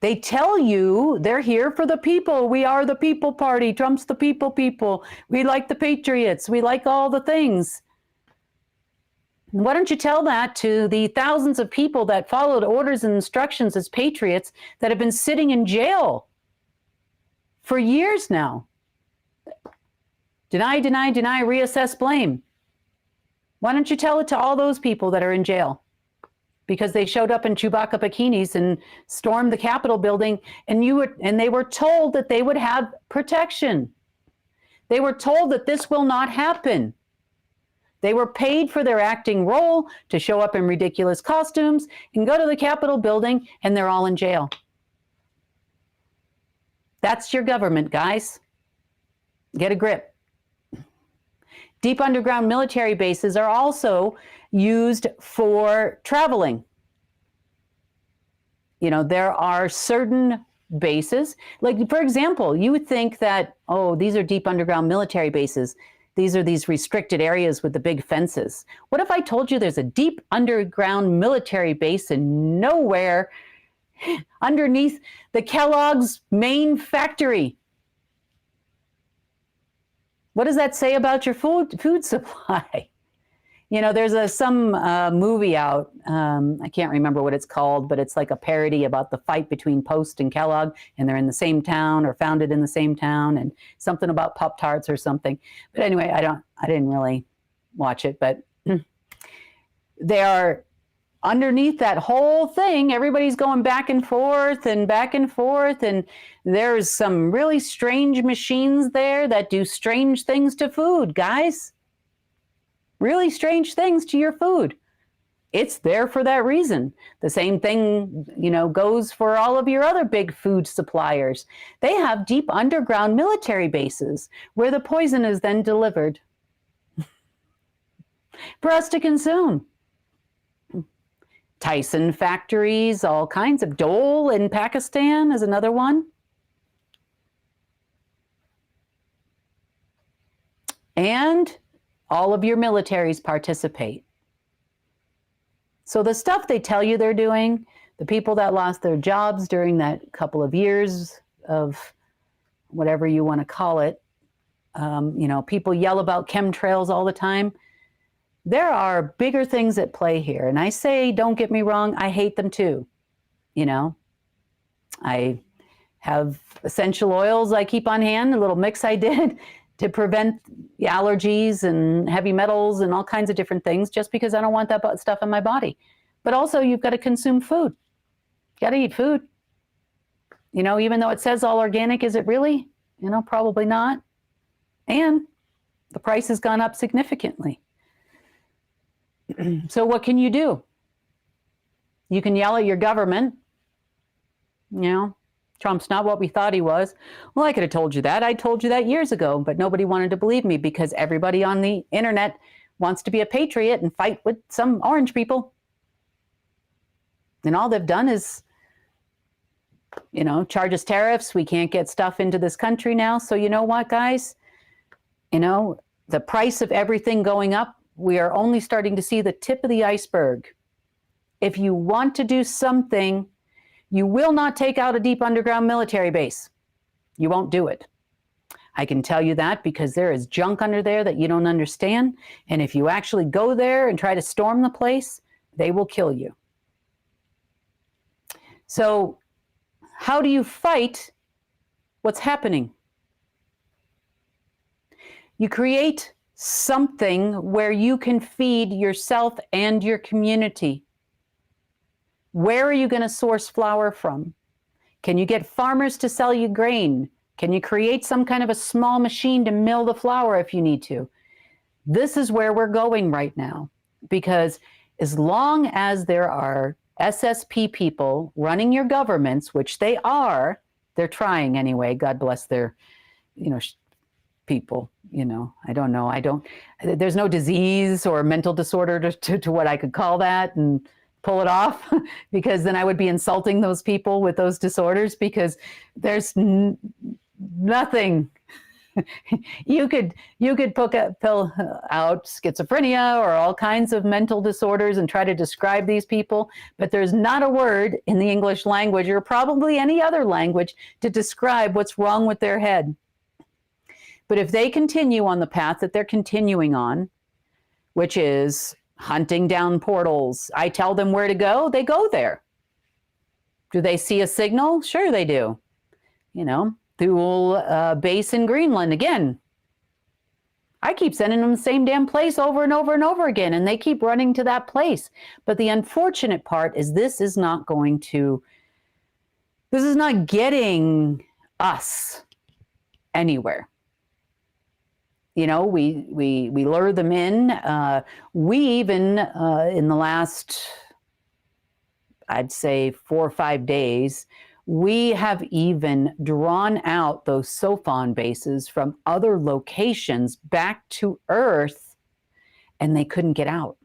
They tell you they're here for the people. We are the people party. Trump's the people. We like the patriots. We like all the things. Why don't you tell that to the thousands of people that followed orders and instructions as patriots that have been sitting in jail for years now? Deny, reassess, blame. Why don't you tell it to all those people that are in jail? Because they showed up in Chewbacca bikinis and stormed the Capitol building, and they were told that they would have protection. They were told that this will not happen. They were paid for their acting role to show up in ridiculous costumes and go to the Capitol building, and they're all in jail. That's your government, guys. Get a grip. Deep underground military bases are also used for traveling. You know, there are certain bases. Like, for example, you would think that, oh, these are deep underground military bases. These are these restricted areas with the big fences. What if I told you there's a deep underground military base in nowhere underneath the Kellogg's main factory? What does that say about your food supply? You know, there's some movie out, I can't remember what it's called, but it's like a parody about the fight between Post and Kellogg, and they're in the same town or founded in the same town, and something about Pop-Tarts or something. But anyway, I didn't really watch it, but they are underneath that whole thing. Everybody's going back and forth, and there's some really strange machines there that do strange things to food, guys. Really strange things to your food. It's there for that reason. The same thing, you know, goes for all of your other big food suppliers. They have deep underground military bases where the poison is then delivered for us to consume. Tyson factories, all kinds of. Dole in Pakistan is another one. And all of your militaries participate. So the stuff they tell you they're doing, the people that lost their jobs during that couple of years of whatever you want to call it, you know, people yell about chemtrails all the time. There are bigger things at play here. And I say, don't get me wrong, I hate them too. You know, I have essential oils I keep on hand, a little mix I did to prevent allergies and heavy metals and all kinds of different things, just because I don't want that stuff in my body. But also, you've got to consume food. You got to eat food. You know, even though it says all organic, is it really? You know, probably not. And the price has gone up significantly. So what can you do? You can yell at your government. You know, Trump's not what we thought he was. Well, I could have told you that. I told you that years ago, but nobody wanted to believe me because everybody on the internet wants to be a patriot and fight with some orange people. And all they've done is, you know, charge us tariffs. We can't get stuff into this country now. So you know what, guys? You know, the price of everything going up, we are only starting to see the tip of the iceberg. If you want to do something, you will not take out a deep underground military base. You won't do it. I can tell you that because there is junk under there that you don't understand. And if you actually go there and try to storm the place, they will kill you. So how do you fight what's happening? You create something where you can feed yourself and your community. Where are you going to source flour from? Can you get farmers to sell you grain? Can you create some kind of a small machine to mill the flour if you need to? This is where we're going right now, because as long as there are SSP people running your governments, which they are, they're trying anyway. God bless their, you know, people. You know, I don't know. There's no disease or mental disorder to what I could call that and pull it off, because then I would be insulting those people with those disorders, because there's nothing. You could fill out schizophrenia or all kinds of mental disorders and try to describe these people, but there's not a word in the English language or probably any other language to describe what's wrong with their head. But if they continue on the path that they're continuing on, which is hunting down portals, I tell them where to go, they go there. Do they see a signal? Sure they do. You know, Thule base in Greenland, again, I keep sending them the same damn place over and over and over again, and they keep running to that place. But the unfortunate part is this is not getting us anywhere. You know, we lure them in. We even, in the last, I'd say 4 or 5 days, we have even drawn out those SOFON bases from other locations back to Earth, and they couldn't get out.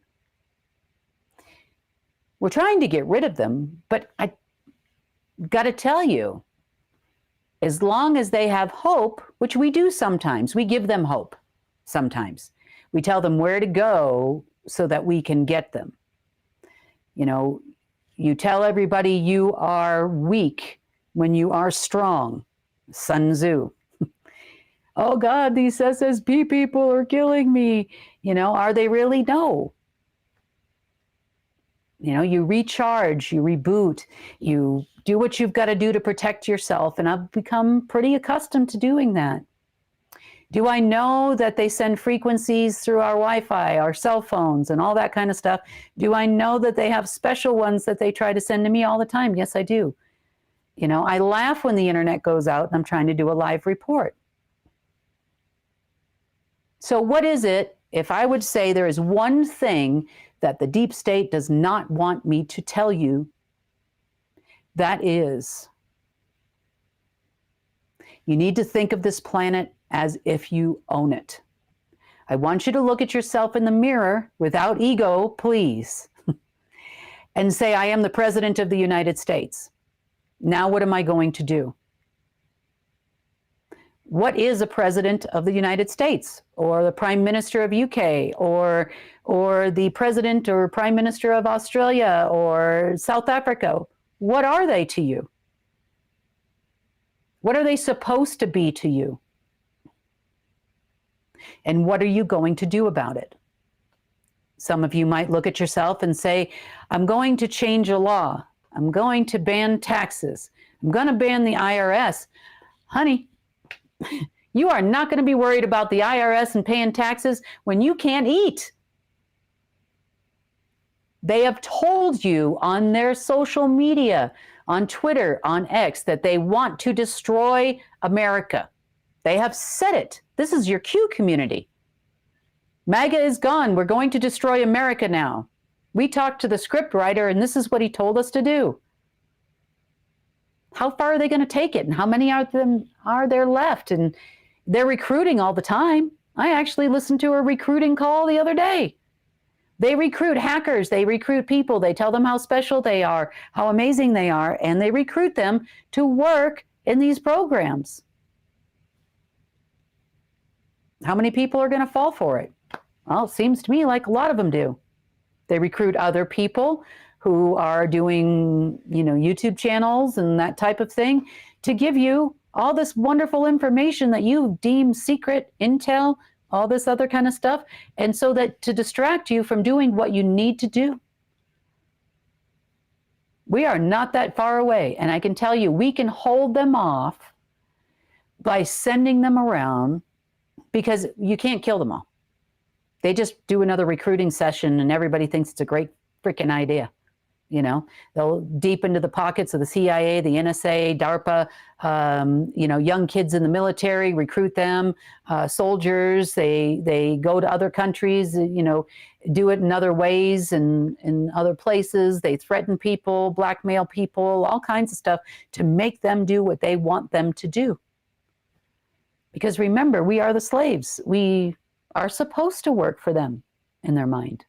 We're trying to get rid of them, but I got to tell you, As long as they have hope, which we do sometimes, we give them hope sometimes. We tell them where to go so that we can get them. You know, you tell everybody you are weak when you are strong. Sun Tzu. Oh God, these SSP people are killing me. You know, are they really? No. You know, you recharge, you reboot, you do what you've got to do to protect yourself. And I've become pretty accustomed to doing that. Do I know that they send frequencies through our Wi-Fi, our cell phones, and all that kind of stuff? Do I know that they have special ones that they try to send to me all the time? Yes, I do. You know, I laugh when the internet goes out and I'm trying to do a live report. So what is it, if I would say there is one thing that the deep state does not want me to tell you, that is, you need to think of this planet as if you own it. I want you to look at yourself in the mirror without ego, please, and say, I am the President of the United States. Now what am I going to do? What is a president of the United States, or the Prime Minister of UK, or the President or Prime Minister of Australia or South Africa? What are they to you? What are they supposed to be to you? And what are you going to do about it? Some of you might look at yourself and say, I'm going to change a law. I'm going to ban taxes. I'm going to ban the IRS. Honey, you are not going to be worried about the IRS and paying taxes when you can't eat. They have told you on their social media, on Twitter, on X, that they want to destroy America. They have said it. This is your Q community. MAGA is gone. We're going to destroy America now. We talked to the script writer, and this is what he told us to do. How far are they going to take it? And how many are there left? And they're recruiting all the time. I actually listened to a recruiting call the other day. They recruit hackers. They recruit people. They tell them how special they are, how amazing they are, and they recruit them to work in these programs. How many people are going to fall for it? Well, it seems to me like a lot of them do. They recruit other people who are doing, YouTube channels and that type of thing to give you all this wonderful information that you deem secret intel, all this other kind of stuff, and so that to distract you from doing what you need to do. We are not that far away, and I can tell you, we can hold them off by sending them around, because you can't kill them all. They just do another recruiting session and everybody thinks it's a great freaking idea. They'll deep into the pockets of the CIA, the NSA, DARPA, young kids in the military, recruit them, soldiers. They go to other countries, do it in other ways and in other places. They threaten people, blackmail people, all kinds of stuff to make them do what they want them to do. Because remember, we are the slaves. We are supposed to work for them in their mind.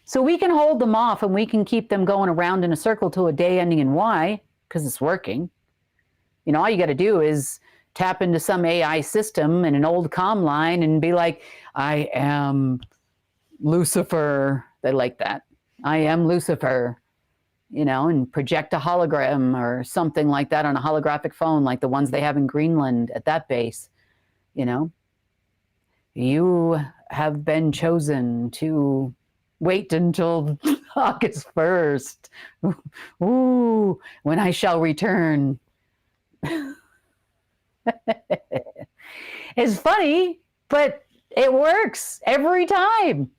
So we can hold them off and we can keep them going around in a circle to a day ending in Y, because it's working. All you got to do is tap into some AI system in an old comm line and be like, I am Lucifer. They like that. I am Lucifer, and project a hologram or something like that on a holographic phone, like the ones they have in Greenland at that base. You have been chosen to wait until August 1st. Ooh, when I shall return. It's funny, but it works every time.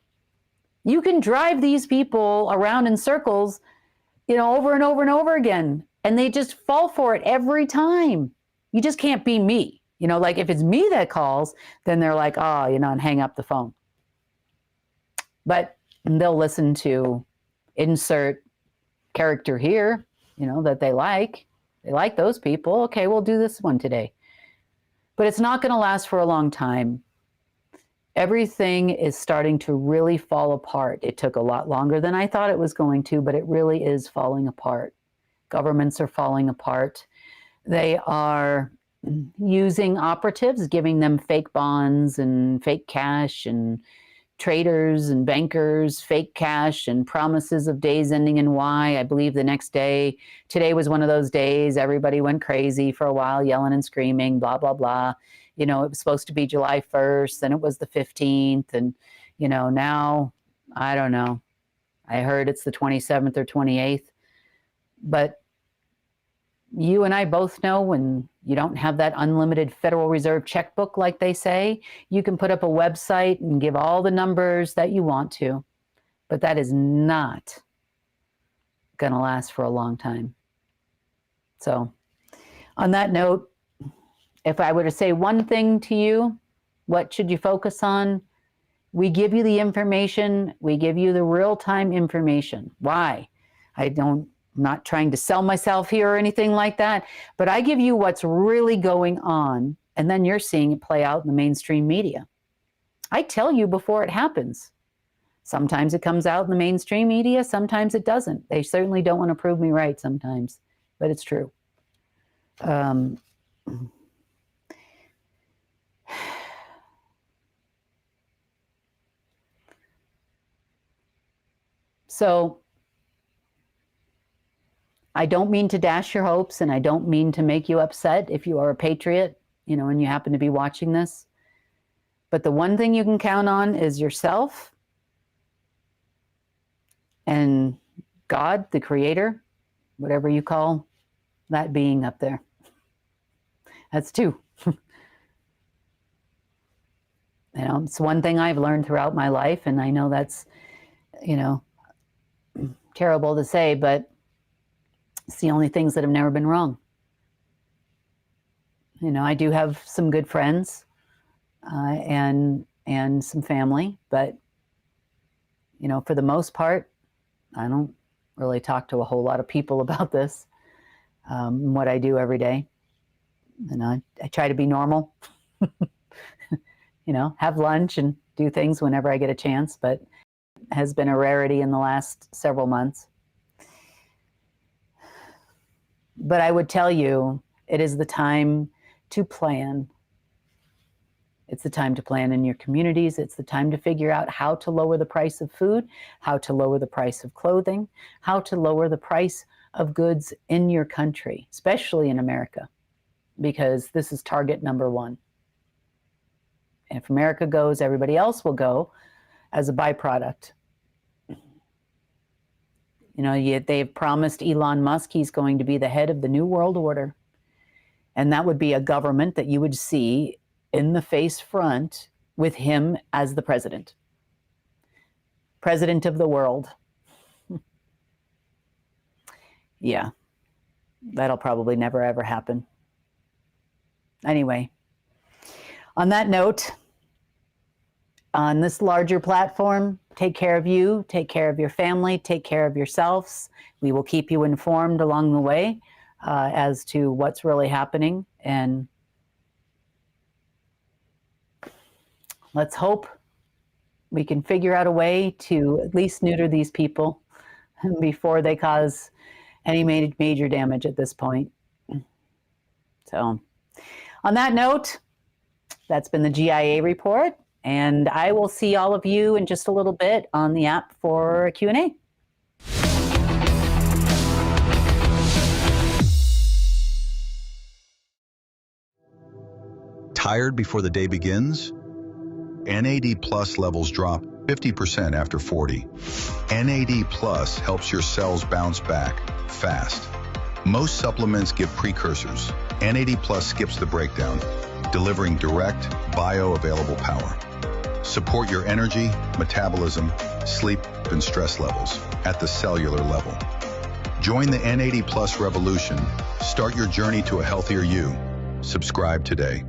You can drive these people around in circles, over and over and over again, and they just fall for it every time. You just can't be me. Like if it's me that calls, then they're like, and hang up the phone. But they'll listen to insert character here, that they like. They like those people. Okay, we'll do this one today. But it's not going to last for a long time. Everything is starting to really fall apart. It took a lot longer than I thought it was going to, but it really is falling apart. Governments are falling apart. They are using operatives, giving them fake bonds and fake cash, and traders and bankers fake cash and promises of days ending in Y. I believe the next day, today was one of those days, everybody went crazy for a while, yelling and screaming, blah, blah, blah. It was supposed to be July 1st, then it was the 15th. And, now, I don't know. I heard it's the 27th or 28th. But you and I both know when you don't have that unlimited Federal Reserve checkbook, like they say, you can put up a website and give all the numbers that you want to, but that is not going to last for a long time. So on that note, if I were to say one thing to you, what should you focus on? We give you the information. We give you the real-time information. Why? I'm not trying to sell myself here or anything like that, but I give you what's really going on, and then you're seeing it play out in the mainstream media. I tell you before it happens. Sometimes it comes out in the mainstream media, sometimes it doesn't. They certainly don't want to prove me right sometimes, but it's true. So I don't mean to dash your hopes, and I don't mean to make you upset if you are a patriot, and you happen to be watching this. But the one thing you can count on is yourself and God, the Creator, whatever you call that being up there. That's two. It's one thing I've learned throughout my life, and I know that's, terrible to say, but it's the only things that have never been wrong. I do have some good friends and some family, but, for the most part, I don't really talk to a whole lot of people about this, what I do every day. I try to be normal, have lunch and do things whenever I get a chance, but it has been a rarity in the last several months. But I would tell you, it is the time to plan. It's the time to plan in your communities. It's the time to figure out how to lower the price of food, how to lower the price of clothing, how to lower the price of goods in your country, especially in America, because this is target number one. And if America goes, everybody else will go as a byproduct. They've promised Elon Musk he's going to be the head of the New World Order. And that would be a government that you would see in the face front with him as the president. President of the world. Yeah, that'll probably never, ever happen. Anyway, on that note, on this larger platform, take care of you, take care of your family, take care of yourselves. We will keep you informed along the way as to what's really happening. And let's hope we can figure out a way to at least neuter these people before they cause any major damage at this point. So on that note, that's been the GIA report. And I will see all of you in just a little bit on the app for a Q&A. Tired before the day begins? NAD Plus levels drop 50% after 40. NAD Plus helps your cells bounce back fast. Most supplements give precursors. NAD Plus skips the breakdown, delivering direct, bioavailable power. Support your energy, metabolism, sleep, and stress levels at the cellular level. Join the NAD Plus revolution. Start your journey to a healthier you. Subscribe today.